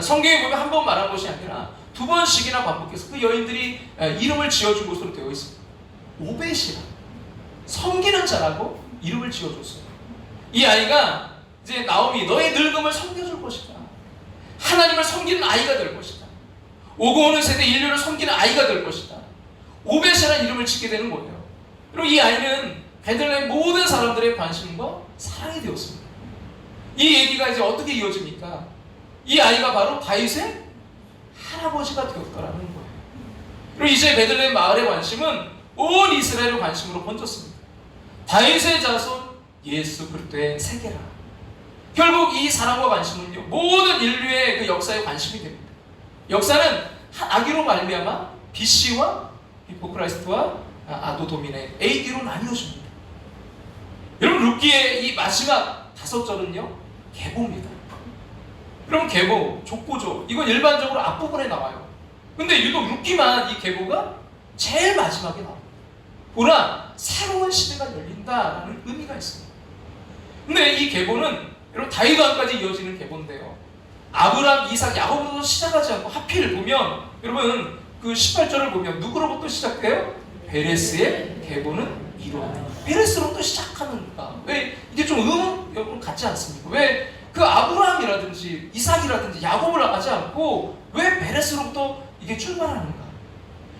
성경에 보면 한 번 말한 것이 아니라 두 번씩이나 반복해서 그 여인들이 이름을 지어준 것으로 되어 있습니다. 오벳이라, 섬기는 자라고 이름을 지어줬어요. 이 아이가 이제 나오미, 너의 늙음을 섬겨줄 것이다. 하나님을 섬기는 아이가 될 것이다. 오고 오는 세대 인류를 섬기는 아이가 될 것이다. 오벳이라는 이름을 짓게 되는 거예요. 그리고 이 아이는 베들레헴 모든 사람들의 관심과 사랑이 되었습니다. 이 얘기가 이제 어떻게 이어집니까? 이 아이가 바로 다윗의 할아버지가 되었다라는 거예요. 그리고 이제 베들레헴 마을의 관심은 온 이스라엘의 관심으로 번졌습니다. 다윗의 자손 예수 그리스도의 세계라. 결국 이 사랑과 관심은요, 모든 인류의 그 역사에 관심이 됩니다. 역사는 아기로 말미암아 BC와 비포 크라이스트와 아도 도미네 AD로 나뉘어집니다. 여러분, 룻기의 이 마지막 5절은요 계보입니다. 그럼 계보, 족보죠. 이건 일반적으로 앞부분에 나와요. 근데 유독 룻기만 이 계보가 제일 마지막에 나옵니다. 보라, 새로운 시대가 열린다라는 의미가 있습니다. 근데 이 계보는 여러분 다윗 왕까지 이어지는 계보인데요, 아브람, 이삭, 야곱으로부터 시작하지 않고 하필 보면 여러분 그 18절을 보면 누구로부터 시작돼요? 베레스의 계보는 이루어진다. 베레스로부터 시작하는가? 왜 이게 좀 여러분 같지 않습니까? 왜 그 아브라함이라든지 이삭이라든지 야곱을 하지 않고 왜 베레스로부터 이게 출발하는가?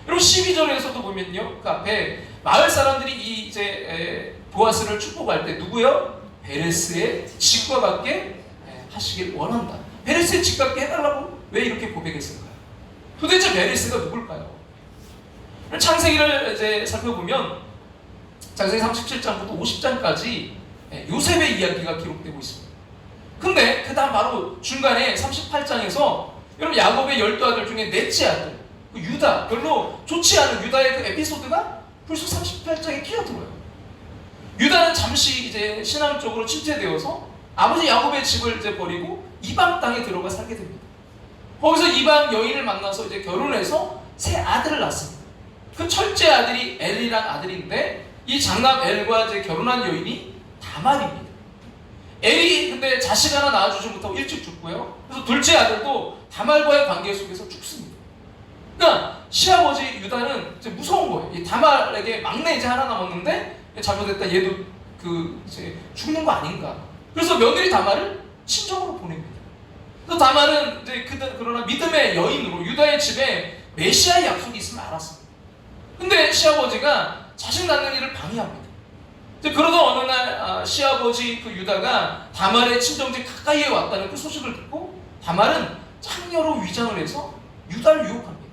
여러분 12절에서도 보면요, 그 앞에 마을 사람들이 이 이제 보아스를 축복할 때 누구요? 베레스의 집과 같게 하시길 원한다. 베레스의 집 같게 해달라고 왜 이렇게 고백했을까요? 도대체 베레스가 누굴까요? 창세기를 이제 살펴보면 창세기 37장부터 50장까지 요셉의 이야기가 기록되고 있습니다. 근데 그 다음 바로 중간에 38장에서 여러분 야곱의 12아들 중에 넷째 아들 유다, 별로 좋지 않은 유다의 그 에피소드가 벌써 38장에 끼어들어요. 유다는 잠시 이제 신앙 쪽으로 침체되어서 아버지 야곱의 집을 이제 버리고 이방 땅에 들어가 살게 됩니다. 거기서 이방 여인을 만나서 이제 결혼해서 새 아들을 낳습니다. 그 첫째 아들이 엘이란 아들인데 이 장남 엘과 이제 결혼한 여인이 다말입니다. 엘이 근데 자식 하나 낳아주지 못하고 일찍 죽고요. 그래서 둘째 아들도 다말과의 관계 속에서 죽습니다. 그러니까 시아버지 유다는 이제 무서운 거예요. 이 다말에게 막내 이제 하나 남았는데 잘못했다 얘도 그 이제 죽는 거 아닌가. 그래서 며느리 다말을 친정으로 보냅니다. 그래서 다말은 이제 그러나 믿음의 여인으로 유다의 집에 메시아의 약속이 있음을 알았습니다. 근데 시아버지가 자식 낳는 일을 방해합니다. 그러던 어느 날 시아버지 그 유다가 다말의 친정집 가까이에 왔다는 그 소식을 듣고 다말은 창녀로 위장을 해서 유다를 유혹합니다.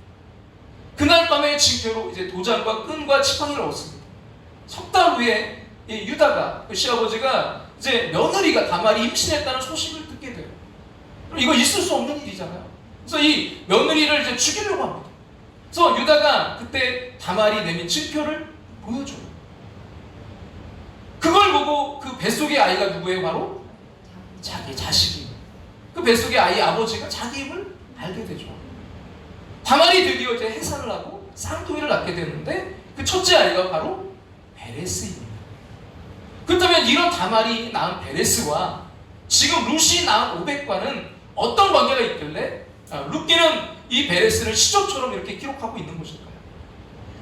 그날 밤에 징표로 이제 도장과 끈과 지팡이를 얻습니다. 석 달 후에 이 유다가 그 시아버지가 이제 며느리가 다말이 임신했다는 소식을 듣게 돼요. 이거 있을 수 없는 일이잖아요. 그래서 이 며느리를 이제 죽이려고 합니다. 그래서 유다가 그때 다말이 내민 징표를 보여줘요. 그걸 보고 그 뱃속의 아이가 누구예요? 바로 자기 자식이. 그 뱃속의 아이 아버지가 자기 힘을 알게 되죠. 다말이 드디어 이제 해산을 하고 쌍둥이를 낳게 되는데 그 첫째 아이가 바로 베레스입니다. 그렇다면 이런 다말이 낳은 베레스와 지금 룻이 낳은 오벳과는 어떤 관계가 있길래 룻기는 이 베레스를 시조처럼 이렇게 기록하고 있는 것일까요?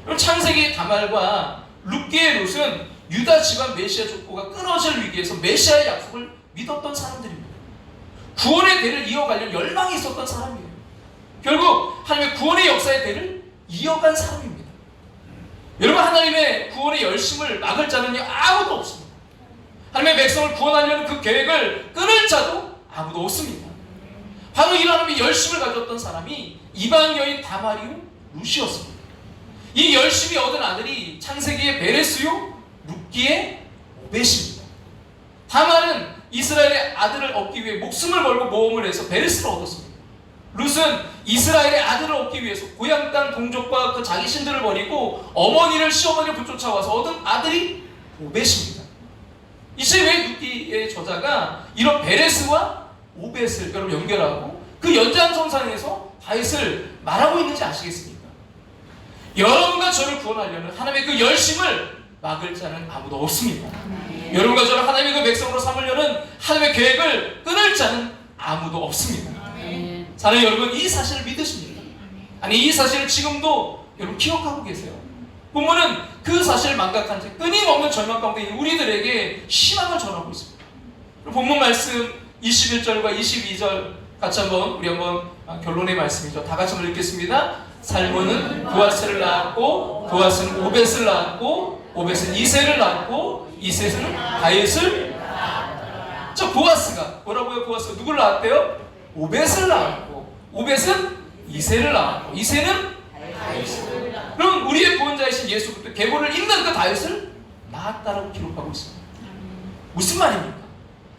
그럼 창세기 다말과 룻기의 룻은 유다 집안 메시아 족보가 끊어질 위기에서 메시아의 약속을 믿었던 사람들입니다. 구원의 대를 이어가려는 열망이 있었던 사람이에요. 결국 하나님의 구원의 역사의 대를 이어간 사람입니다. 여러분, 하나님의 구원의 열심을 막을 자는 아무도 없습니다. 하나님의 백성을 구원하려는 그 계획을 끊을 자도 아무도 없습니다. 바로 이런 하나님의 열심을 가졌던 사람이 이방 여인 다말이요 룻이었습니다. 이 열심히 얻은 아들이 창세기의 베레스요 룻기의 오벳입니다. 다말은 이스라엘의 아들을 얻기 위해 목숨을 걸고 모험을 해서 베레스를 얻었습니다. 룻은 이스라엘의 아들을 얻기 위해서 고향 땅 동족과 그 자기 신들을 버리고 어머니를 시어머니를 붙여와서 얻은 아들이 오벳입니다. 이제 왜 룻기의 저자가 이런 베레스와 오벳을 여러분 연결하고 그 연장선상에서 다윗을 말하고 있는지 아시겠습니까? 여러분과 저를 구원하려는 하나님의 그 열심을 막을 자는 아무도 없습니다. 여러분과 저를 하나님의 그 백성으로 삼으려는 하나님의 계획을 끊을 자는 아무도 없습니다. 사랑하는 여러분, 이 사실을 믿으십니까? 아니, 이 사실을 지금도 여러분 기억하고 계세요? 본문은 그 사실을 망각한 채 끊임없는 절망 가운데 있는 우리들에게 희망을 전하고 있습니다. 본문 말씀 21절과 22절 같이 우리 한번 결론의 말씀이죠. 다 같이 한번 읽겠습니다. 살몬은 보아스를 낳았고 보아스는 오벳을 낳았고 오벳은 이새를 낳았고 이새는 다윗을 낳았더라. 저 보아스가 뭐라고요? 보아스가 누굴 낳았대요? 오벳을 낳았고 오벳은 이새를 낳았고 이새는 다윗을 낳았고. 그럼 우리의 구원자이신 예수 그리스도 계보를 잇는 그 다윗을 낳았다라고 기록하고 있습니다. 무슨 말입니까?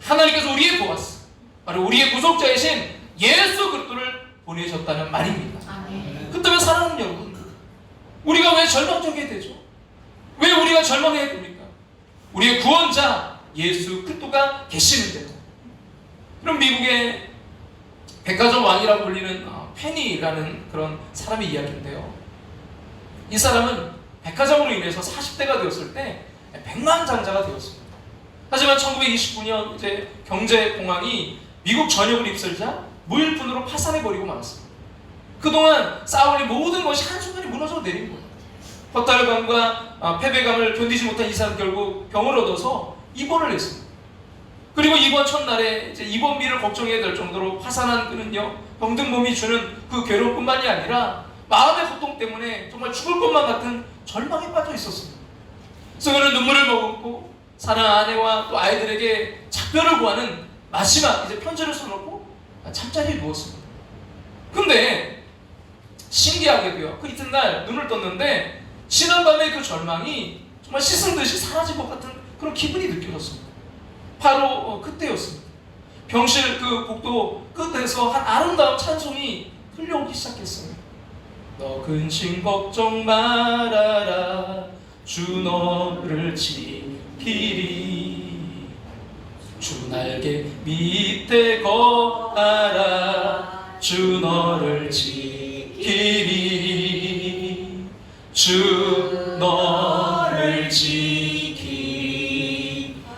하나님께서 우리의 보아스, 바로 우리의 구속자이신 예수 그리스도를 보내셨다는 말입니다. 그렇다면 사랑하는 여러분, 우리가 왜 절망적이게 되죠? 왜 우리가 절망해야 됩니까? 우리의 구원자 예수 그리스도가 계시는데요. 그럼 미국의 백화점 왕이라고 불리는 페니라는 그런 사람의 이야기인데요. 이 사람은 백화점으로 인해서 40대가 되었을 때 백만장자가 되었습니다. 하지만 1929년 이제 경제공황이 미국 전역을 휩쓸자 무일푼으로 파산해버리고 말았습니다. 그동안 쌓아올린 모든 것이 한순간에 무너져 내린 거예요. 허탈감과 패배감을 견디지 못한 이 사람 결국 병을 얻어서 입원을 했습니다. 그리고 입원 첫날에 이제 입원비를 걱정해야 될 정도로 파산한 그는요, 병든 몸이 주는 그 괴로움뿐만이 아니라 마음의 고통 때문에 정말 죽을 것만 같은 절망에 빠져 있었습니다. 그래서 그는 눈물을 머금고 사랑하는 아내와 또 아이들에게 작별을 구하는 마지막 이제 편지를 써놓고 잠자리에 누웠습니다. 근데 신기하게도요, 그 이튿날 눈을 떴는데 지난밤의 그 절망이 정말 씻은 듯이 사라진 것 같은 그런 기분이 느껴졌습니다. 바로 그때였습니다. 병실 그 복도 끝에서 한 아름다운 찬송이 흘려오기 시작했어요. 너 근심 걱정 말아라, 주 너를 지키리. 주 날개 밑에 거하라, 주 너를 지키리. 주 너를 지키리.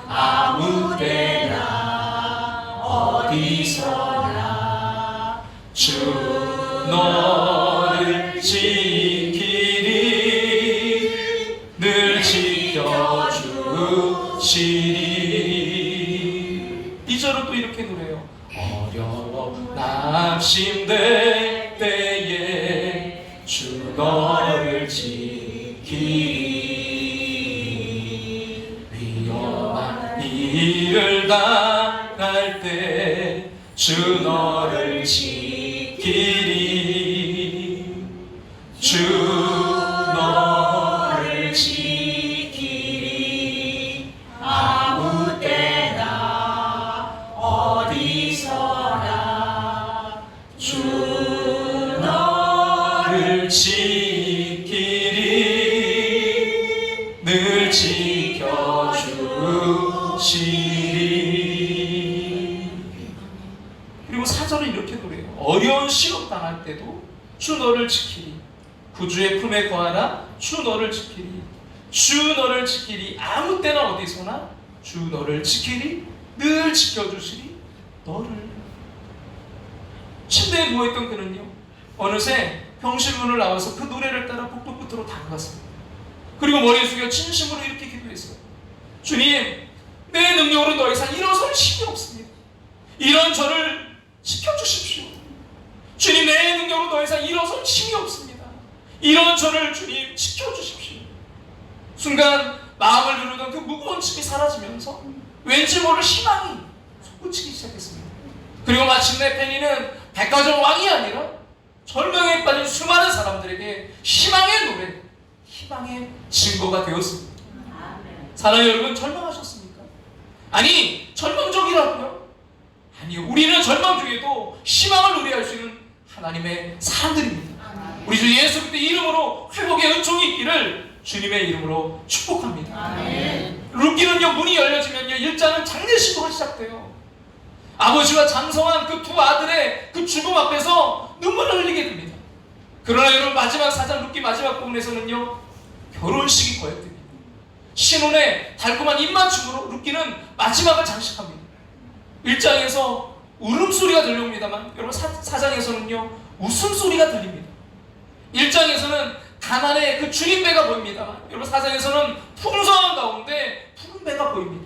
아무 때나 어디서나 주 너를 지키리. 늘 지켜주시리. 2절은 또 이렇게 노래해요. 어려워 낙심될 때에 주 너를 지키리. 위험한 일을 당할 때 주 너를 지키리. 주 너를 지키리. 아무 때나 어디서나 주 너를 지키리. 늘 지켜주시리. 그리고 4절은 이렇게 노래해요. 어려운 시험 당할 때도 주 너를 지키리. 구주의 품에 거하라. 주 너를 지키리. 주 너를 지키리. 아무 때나 어디서나 주 너를 지키리. 늘 지켜주시리. 너를. 침대에 누워있던 그는요, 어느새 병실문을 나와서 그 노래를 따라 복도 끝으로 다가갔습니다. 그리고 머리 숙여 진심으로 이렇게 기도했어요. 주님, 내 능력으로 더 이상 일어설 힘이 없습니다. 이런 저를 지켜주십시오. 주님, 내 능력으로 더 이상 일어설 힘이 없습니다. 이런 저를 주님 지켜주십시오. 순간 마음을 누르던 그 무거운 짐이 사라지면서 왠지 모를 희망이 솟구치기 시작했습니다. 그리고 마침내 페니는 백화점 왕이 아니라 절망에 빠진 수많은 사람들에게 희망의 노래, 희망의 증거가 되었습니다. 사랑하는 여러분, 절망하셨습니까? 아니, 절망적이라고요? 아니요, 우리는 절망 중에도 희망을 누려할 수 있는 하나님의 사람들입니다. 우리 주 예수 그리스도의 이름으로 회복의 은총이 있기를 주님의 이름으로 축복합니다. 룻기는요, 문이 열려지면요 1장은 장례식으로 시작돼요. 아버지와 장성한 그 두 아들의 그 죽음 앞에서 눈물을 흘리게 됩니다. 그러나 여러분, 마지막 4장 룻기 마지막 부분에서는요 결혼식이 거역됩니다. 신혼의 달콤한 입맞춤으로 룻기는 마지막을 장식합니다. 1장에서 울음소리가 들려옵니다만 여러분, 4장에서는요 웃음소리가 들립니다. 1장에서는 가난의 그 주림배가 보입니다만 여러분, 4장에서는 풍성한 가운데 푸른 배가 보입니다.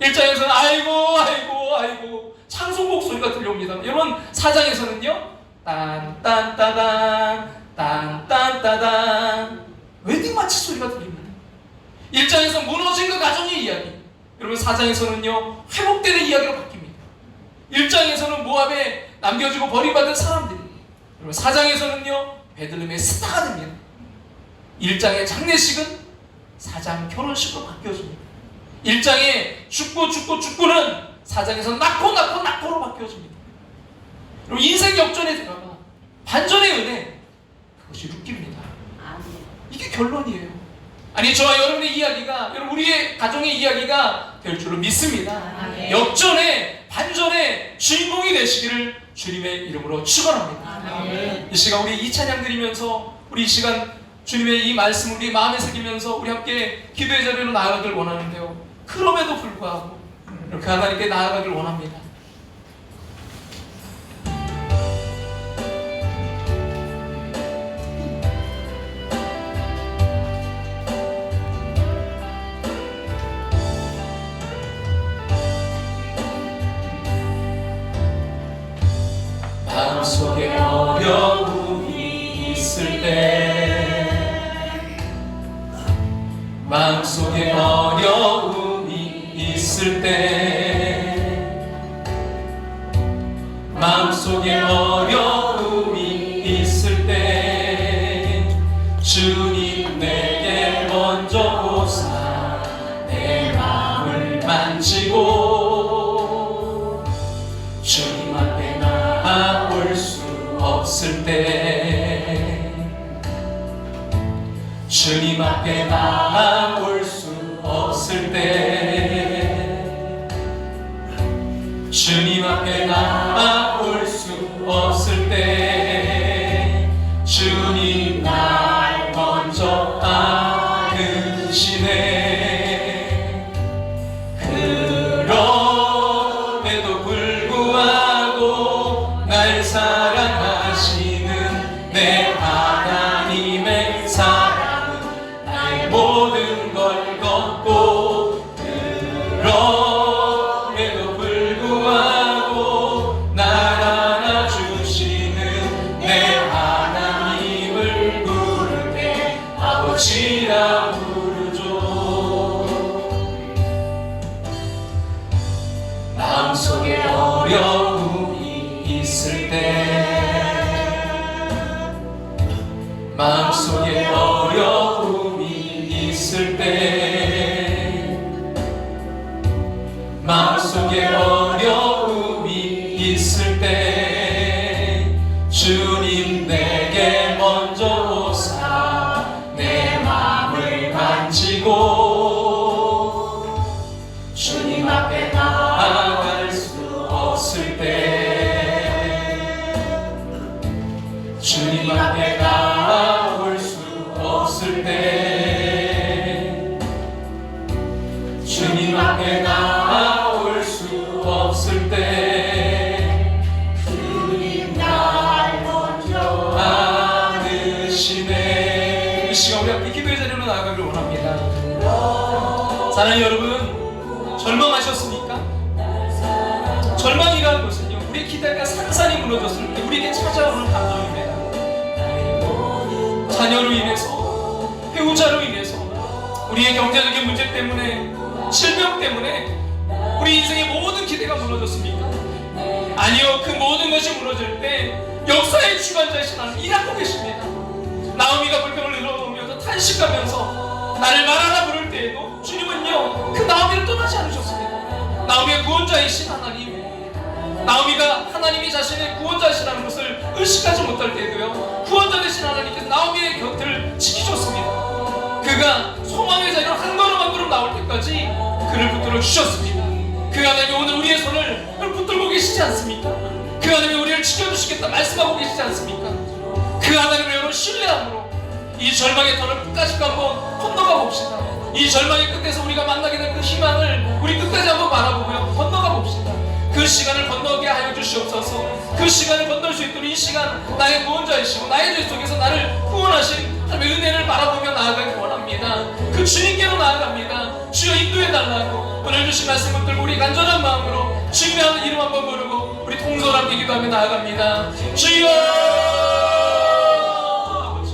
1장에서는 아이고 아이고 아이고 찬송곡 소리가 들려옵니다만 여러분, 4장에서는요 딴딴따단 딴딴따단 웨딩마치 소리가 들립니다. 1장에서 무너진 그 가정의 이야기, 여러분 4장에서는요 회복되는 이야기로 바뀝니다. 1장에서는 모압에 남겨지고 버림받은 사람들이, 여러분 4장에서는요 베들레헴의 스타가 됩니다. 1장의 장례식은 4장 결혼식으로 바뀌어집니다. 1장에 죽고는 4장에서 낳고로 바뀌어집니다. 여러분, 인생 역전의 드라마, 반전의 은혜, 그것이 룻기입니다. 이게 결론이에요. 아니, 저와 여러분의 이야기가, 여러분 우리의 가정의 이야기가 될 줄로 믿습니다. 역전의 반전의 주인공이 되시기를 주님의 이름으로 축원합니다. 이 시간 우리 이 찬양 드리면서 우리 이 시간 주님의 이 말씀 우리 마음에 새기면서 우리 함께 기도의 자리로 나아가길 원하는데요, 그럼에도 불구하고 이렇게 하나님께 나아가길 원합니다. 마음속에 어려움이 있을 때, 마음속에 어려움이 있을 때, 마음속에 어려움이 있을 때 주님 내게 먼저 오사 내 마음을 만지고 주님 앞에 나올 수 없을 때, 주님 앞에 나올 수 없을 때, 주님 앞에 나올 수 없을 때 주님 날 먼저 아시네. 그럼에도 불구하고 날 사랑하시는 내 하나님의 사랑은 나의 모든 걸 걷고, 그럼에도 불구하고 날 안아주시는 내 하나님을 부를 때 아버지라 부르죠. 마음속에 어려움이 있을 때, 마음속에 어려움이 있을 때, 마음속에 어려움이 있을 때 주님 내게 먼저 오사 내 마음을 만지고, 주님 앞에 나아갈 수 없을 때, 주님 앞에 나올 수 없을 때, 주님 앞에 나올 수 없을 때 주님 날 먼저 안으시네. 이 시간 우리 함께 기도의 자리로 나아가기를 원합니다. 사랑하는 여러분, 절망하셨습니까? 절망이라는 것은요, 우리의 기대가 산산이 무너졌을 때 우리에게 찾아오는 감정입니다. 자녀로 인해서, 배우자로 인해서, 우리의 경제적인 문제 때문에, 질병 때문에 우리 인생의 모든 기대가 무너졌습니까? 아니요, 그 모든 것이 무너질 때 역사의 주관자이신 하나님 일하고 계십니다. 나오미가 불평을 늘어놓으면서 탄식하면서 나를 말하라 부를 때에도 주님은요, 그 나오미를 떠나지 않으셨습니다. 나오미의 구원자이신 하나님, 나오미가 하나님이 자신의 구원자이시라는 것을 의식하지 못할 때에도요, 구원자 되신 하나님께서 나오미의 곁을 지키셨습니다. 그가 소망의 자리로 한 걸음 한 걸음 나올 때까지 그를 붙들어 주셨습니다. 그 하나님이 오늘 우리의 손을 붙들고 계시지 않습니까? 그 하나님이 우리를 지켜주시겠다 말씀하고 계시지 않습니까? 그 하나님을 여러분 신뢰함으로 이 절망의 터널 끝까지 한번 건너가 봅시다. 이 절망의 끝에서 우리가 만나게 될 그 희망을 우리 끝까지 한번 바라보고요, 건너가 봅시다. 그 시간을 건너게 하여 주시옵소서. 그 시간을 건널 수 있도록 이 시간 나의 구원자이시고 나의 죄 속에서 나를 구원하신 하나님의 은혜를 바라보며 나아가길 원합니다. 그 주님께로 나아갑니다. 주여 인도해달라고 오늘 주신 말씀 붙들고 우리 간절한 마음으로 주님의 이름 한번 부르고 우리 통솔함께 기도하며 나아갑니다. 주여 아버지,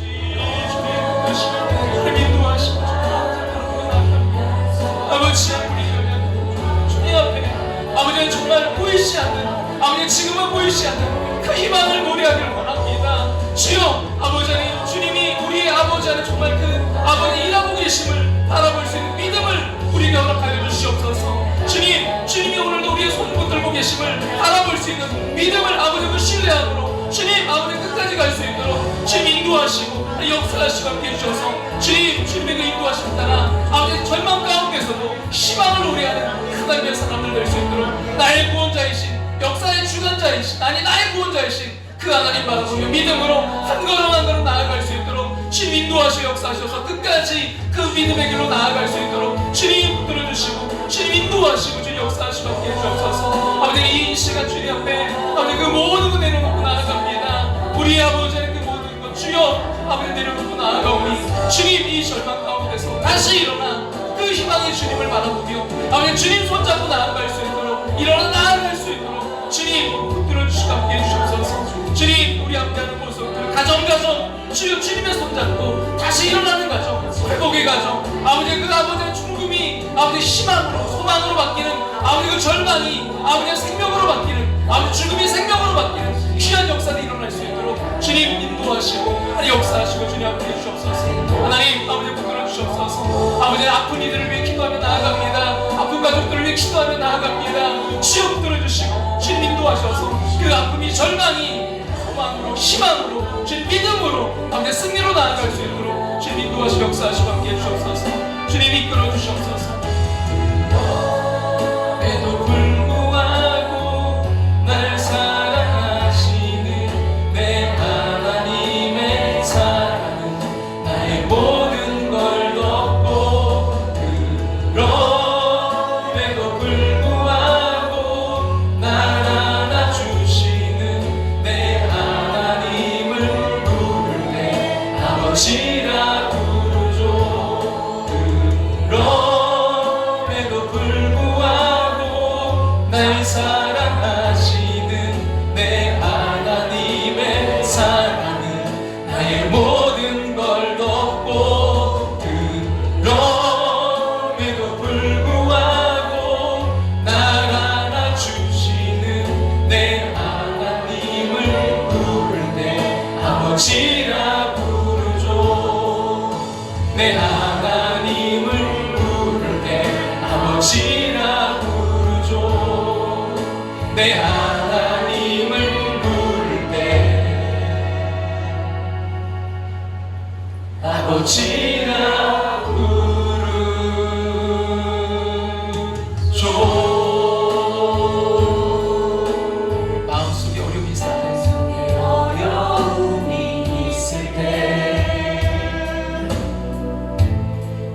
주님 인도하시고 아버지, 주님 앞에 아버지는 정말 보이지 않는, 아버지 지금은 보이지 않는 그 희망을 노래하기를 원합니다. 주여 아버지, 주님이 우리의 아버지 안에 정말 그 아버지 일하고 계심을 바라볼 수 있는 믿음을 우리에게 허락하여 주시옵소서. 주님, 주님이 오늘도 우리의 손 붙들고 계심을 바라볼 수 있는 믿음을 아버지도 신뢰함으로 주님 아버지 끝까지 갈 수 있도록 주님 인도하시고 역사하시고 함께 해주셔서 주님, 주님의 그 인도하심 따라 아버지 절망 가운데서도 희망을 노래하는 그 하나님의 사람들 될 수 있도록 나의 구원자이신, 역사의 주관자이신, 아니 나의 구원자이신 그 하나님 바라보며 믿음으로 한 걸음 한 걸음 나아갈 수 있도록 주님 인도하시고 역사하셔서 끝까지 그 믿음의 길로 나아갈 수 있도록 주님 붙들어주시고 주님 인도하시고 주님 역사하시고 함께 해주옵소서. 아버지, 이 시간 주님 앞에 아버지 그 모든 것 내려놓고 나아갑니다. 우리 아버지의 그 모든 것 주여 아버지 내려놓고 나아가오니 주님 이 절망 가운데서 다시 일어나 그 희망의 주님을 바라보며 아버지 주님 손잡고 나아갈 수 있도록, 일어나 나아갈 수 있도록 주님 붙들어주시고 함께 해주옵소서. 주님, 우리 함께하는 모습들 가정 주여 주님의 손잡고 다시 일어나는 가정, 회복의 가정, 아버지 그 아버지의 죽음이 아버지 희망으로 소망으로 바뀌는, 아버지 그 절망이 아버지의 생명으로 바뀌는, 아버지 죽음이 생명으로 바뀌는 귀한 역사가 일어날 수 있도록 주님 인도하시고 역사하시고 주님 함께 해주옵소서. 하나님 아버지 붙들어 주시옵소서. 아버지 아픈 이들을 위해 기도하며 나아갑니다. 아픈 가족들을 위해 기도하며 나아갑니다. 주여 붙들어 주시고 주님 인도하셔서 그 아픔이 절망이 소망으로 희망으로 주님 믿음으로 아버지 승리로 나아갈 수 있도록 주님 인도하시고 역사하시고 함께 해주옵소서. 주님 이끌어 주시옵소서. 에도 불구하고 날 사랑하시 아버지라 부르죠. 내 하나님을 부를 때 아버지라 부르죠. 내 하나님을 부를 때 아버지라 부르죠. 마음속에 어려움이 있을 때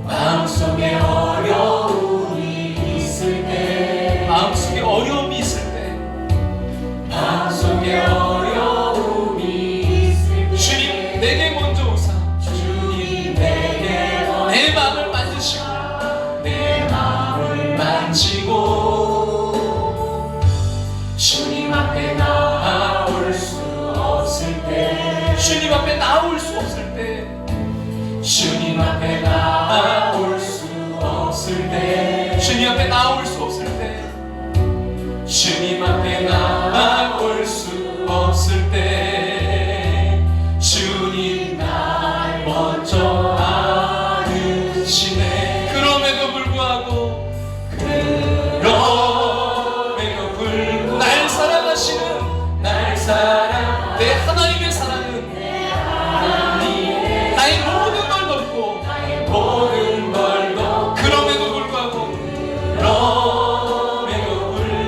마음속에 어려움이 있을 때 마음속에 어려움이 있을 때 마음속에 어려움이 있을 때 주님 내게 먼저 오사 주님 내게 먼저 내 마음을 만지시고 내 마음을 만지고 주님 앞에 나올 수 없을 때 주님 앞에 나올 수 없을 때 주님 앞에 나올 수 없을 때 주님 앞에 나올 수 없을 때 주님 앞에 나올 수 없을 때 주님 날 먼저 아시네. 그럼에도 불구하고 날 사랑하시는 날 사랑 내 하나님의 사랑은 나의 모든 걸 덮고 모든 걸 덮고 그럼에도 불구하고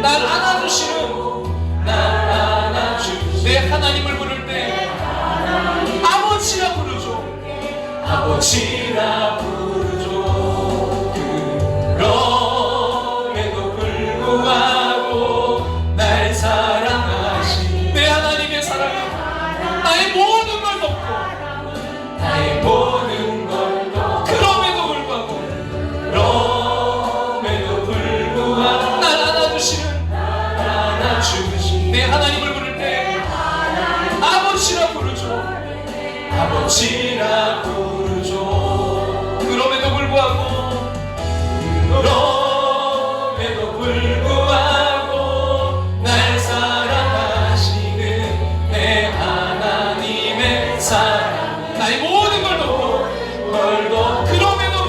날 안아주시는 내 하나님을 부를 때 아버지라 부르죠. 아버지라 부르죠. 그럼에도 불구하고 날 사랑하신 내 하나님의 사랑은 나의 모든 걸 덮고 나의 모든 걸 덮고 그럼에도 불구하고 날 안아주시는 내 하나님을 부를 때 아버지라 부르죠. 아버지라 부르죠. 그럼에도 불구하고 날 사랑하시는 내 하나님의 사랑 나의 모든 걸 덮고 그럼에도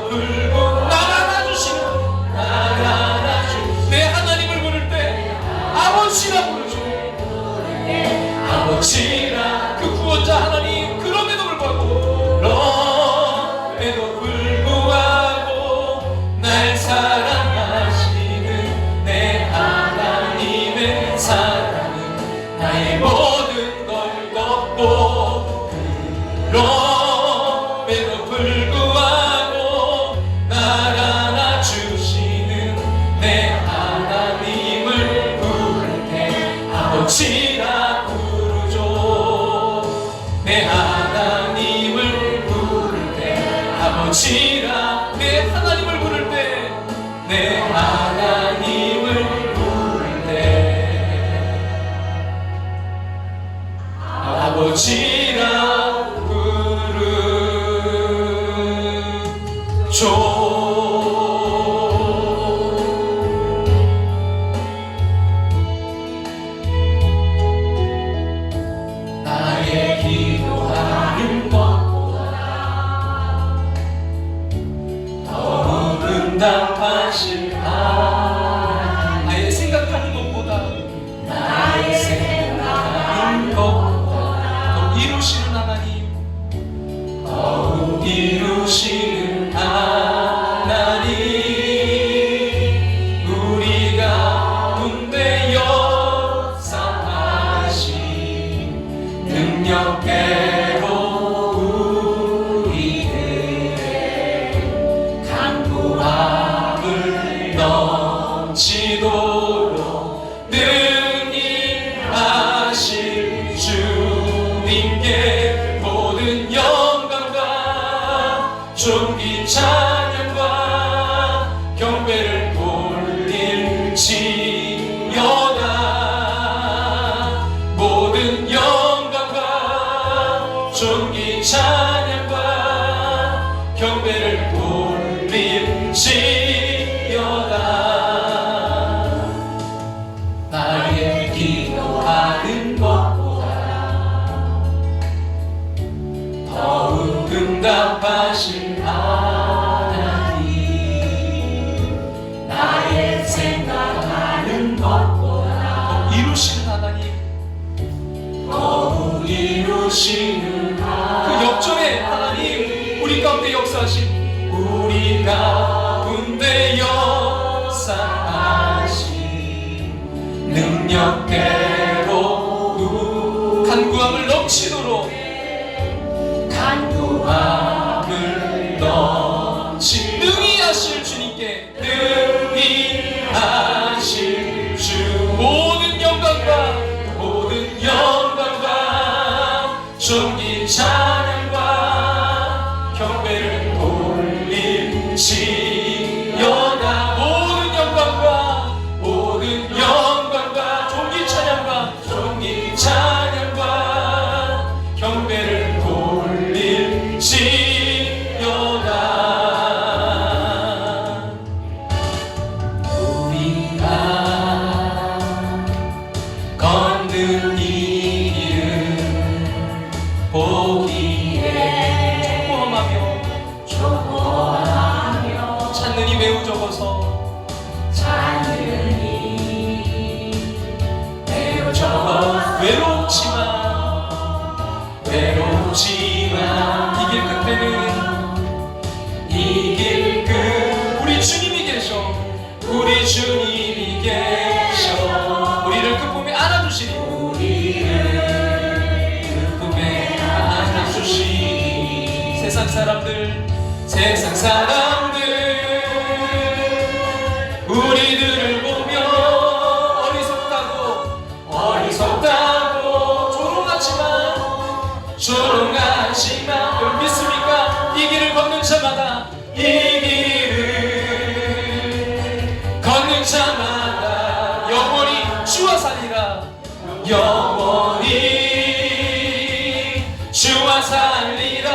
불구하고 날 안아주시는 내 하나님을 부를 때 아버지라 부르죠. 아버지라 그 구원자 하나님 그럼에도 불구하고 날 사랑하시는 내 하나님의 사랑은 나의 모든 걸 덮고 그럼에도 불구하고 날 안아주시는 내 하나님을 부를 때 아버지라 부르죠. 내 하나님을 부를 때 아버지라 내 하나님을 부를 때 내 하나님을 부를 때 아버지라 부르죠. 나의 기도하는 것보다 더 응답하실 하나님 나의 생각하는 것보다 나의 생각하는 것보다 더 이루시는 하나님 더욱 이루시는 하나님 우리 가운데 역사하신 능력대로 우리들의 강구함을 넘치도록 능히 하실 주님께 모든 영광과 존귀 찬양과 경배를 돌릴지어다. 모든 영광과 존귀 찬양과 경배를 돌릴지어다. 이루시는 하나님, 더욱 이루시는 그 역전의 하나님, 우리 가운데 역사하신, 우리 가운데 역사하신 능력대로 간구함을 넘치도록, 간구함을 넘치 능히 하실 주님께, 능히 하실 주 모든 영광과 모든 영광과 존귀 찬양과 경배를 돌릴지어다. 모든 영광과 모든 영광과 존귀 찬양과 존귀 찬양과 경배를 돌릴지어다. 우리가 걷는 이 길은 보기에 조그마하며 찾는 이 매우 적어서 외롭지만 이 길 끝에는 이 길 끝 우리 주님이 계셔. 우리 주님이 계셔. 우리를 그 품에 안아주시니, 우리를 그 품에 안아주시니. 세상 사람들 우리들을 보며 어리석다고 조롱하지만 여러분 믿습니까? 이 길을 걷는 자마다, 이 길을 걷는 자마다 영원히 주와 살리라. 영원히 주와 살리라.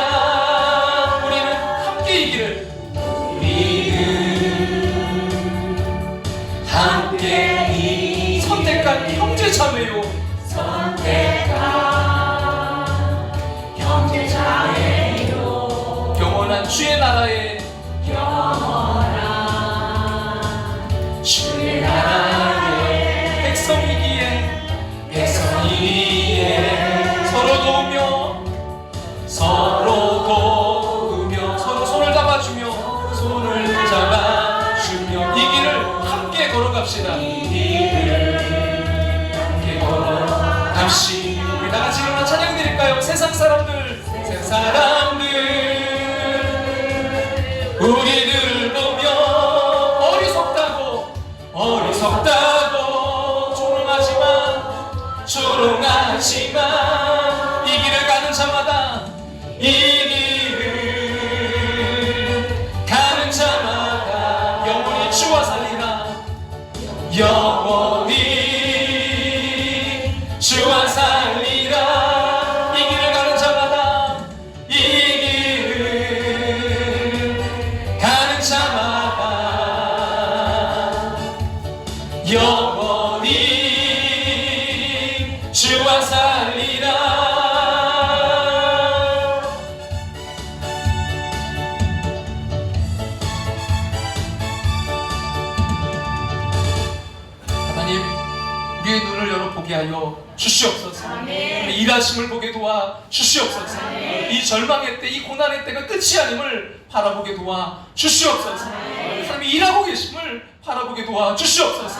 우리는 함께 이 길을, 함께 이 선택한 형제 자매요, 영원한 주의 나라에, 백성이기에 서로 도우며 서로 손을 잡아주며 이 길을 함께 걸어갑시다. 이 길을 함께 걸어갑시다. 우리 다같이 일어나 찬양 드릴까요? 세상 사람들 우리들을 보며 어리석다고 조롱하지만 이 길을 가는 자마다, 이 길을 가는 자마다 영원히 주와 살리라. 영원히 주와 살리라. 이 길을 가는 자마다, 이 길을 가는 자마다 영원히 주와 살리라. 하나님, 우리의 눈을 열어 보게 하여 주시옵소서. 우리 일하심을 보게 도와 주시옵소서. 이 절망의 때, 이 고난의 때가 끝이 아님을 바라보게 도와 주시옵소서. 하나님이 일하고 계심을 바라보게 도와 주시옵소서.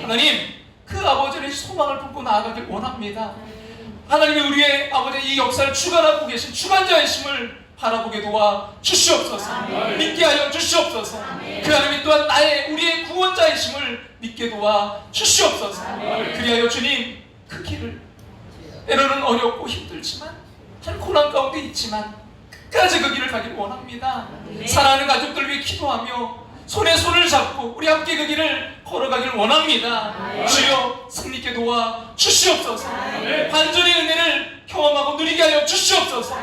하나님, 그 아버지의 소망을 품고 나아가길 원합니다. 하나님이 우리의 아버지의 이 역사를 주관하고 계신 주관자이심을 바라보게 도와 주시옵소서. 믿게 하여 주시옵소서. 그 하나님이 또한 우리의 구원자이심을 믿게 도와 주시옵소서. 그리하여 주님, 그 길을 때로는 어렵고 힘들지만, 참 고난 가운데 있지만 끝까지 그 길을 가길 원합니다. 사랑하는 가족들 위해 기도하며 손에 손을 잡고 우리 함께 그 길을 걸어가길 원합니다. 주여, 승리케 도와 주시옵소서. 반전의 은혜를 경험하고 누리게 하여 주시옵소서.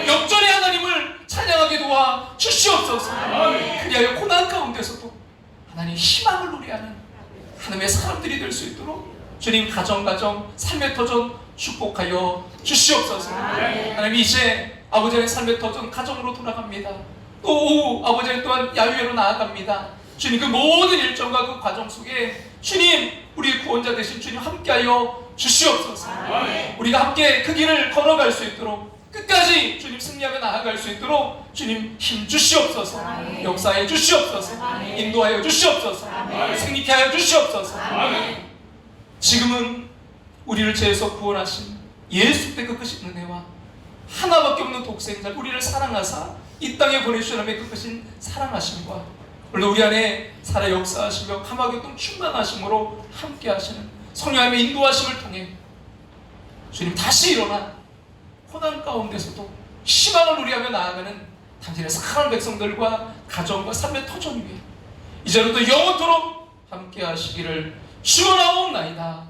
역전의 하나님을 찬양하게 도와 주시옵소서. 그리하여 고난 가운데서도 하나님 희망을 노래하는 하나님의 사람들이 될 수 있도록 주님, 가정 삶의 터전 축복하여 주시옵소서. 하나님, 이제 아버지의 삶의 터전 가정으로 돌아갑니다. 또 오후 아버지 또한 야유회로 나아갑니다. 주님, 그 모든 일정과 그 과정 속에 주님, 우리의 구원 구원자 되신 주님 함께하여 주시옵소서. 우리가 함께 그 길을 걸어갈 수 있도록, 끝까지 주님 승리하며 나아갈 수 있도록 주님 힘 주시옵소서. 역사해 주시옵소서. 인도하여 주시옵소서. 승리케 하여 주시옵소서. 지금은 우리를 죄에서 구원하신 예수 때 그 크신 은혜와 하나밖에 없는 독생자 우리를 사랑하사 이 땅에 보내주시라며 그 크신 사랑하심과 물론 우리 안에 살아 역사하시며 감화교통 충만하심으로 함께 하시는 성령님의 인도하심을 통해 주님 다시 일어나 고난 가운데서도 희망을 누리하며 나아가는 당신의 사랑하는 백성들과 가정과 삶의 터전 위에 이제부터 영원토록 함께 하시기를 축원하옵나이다.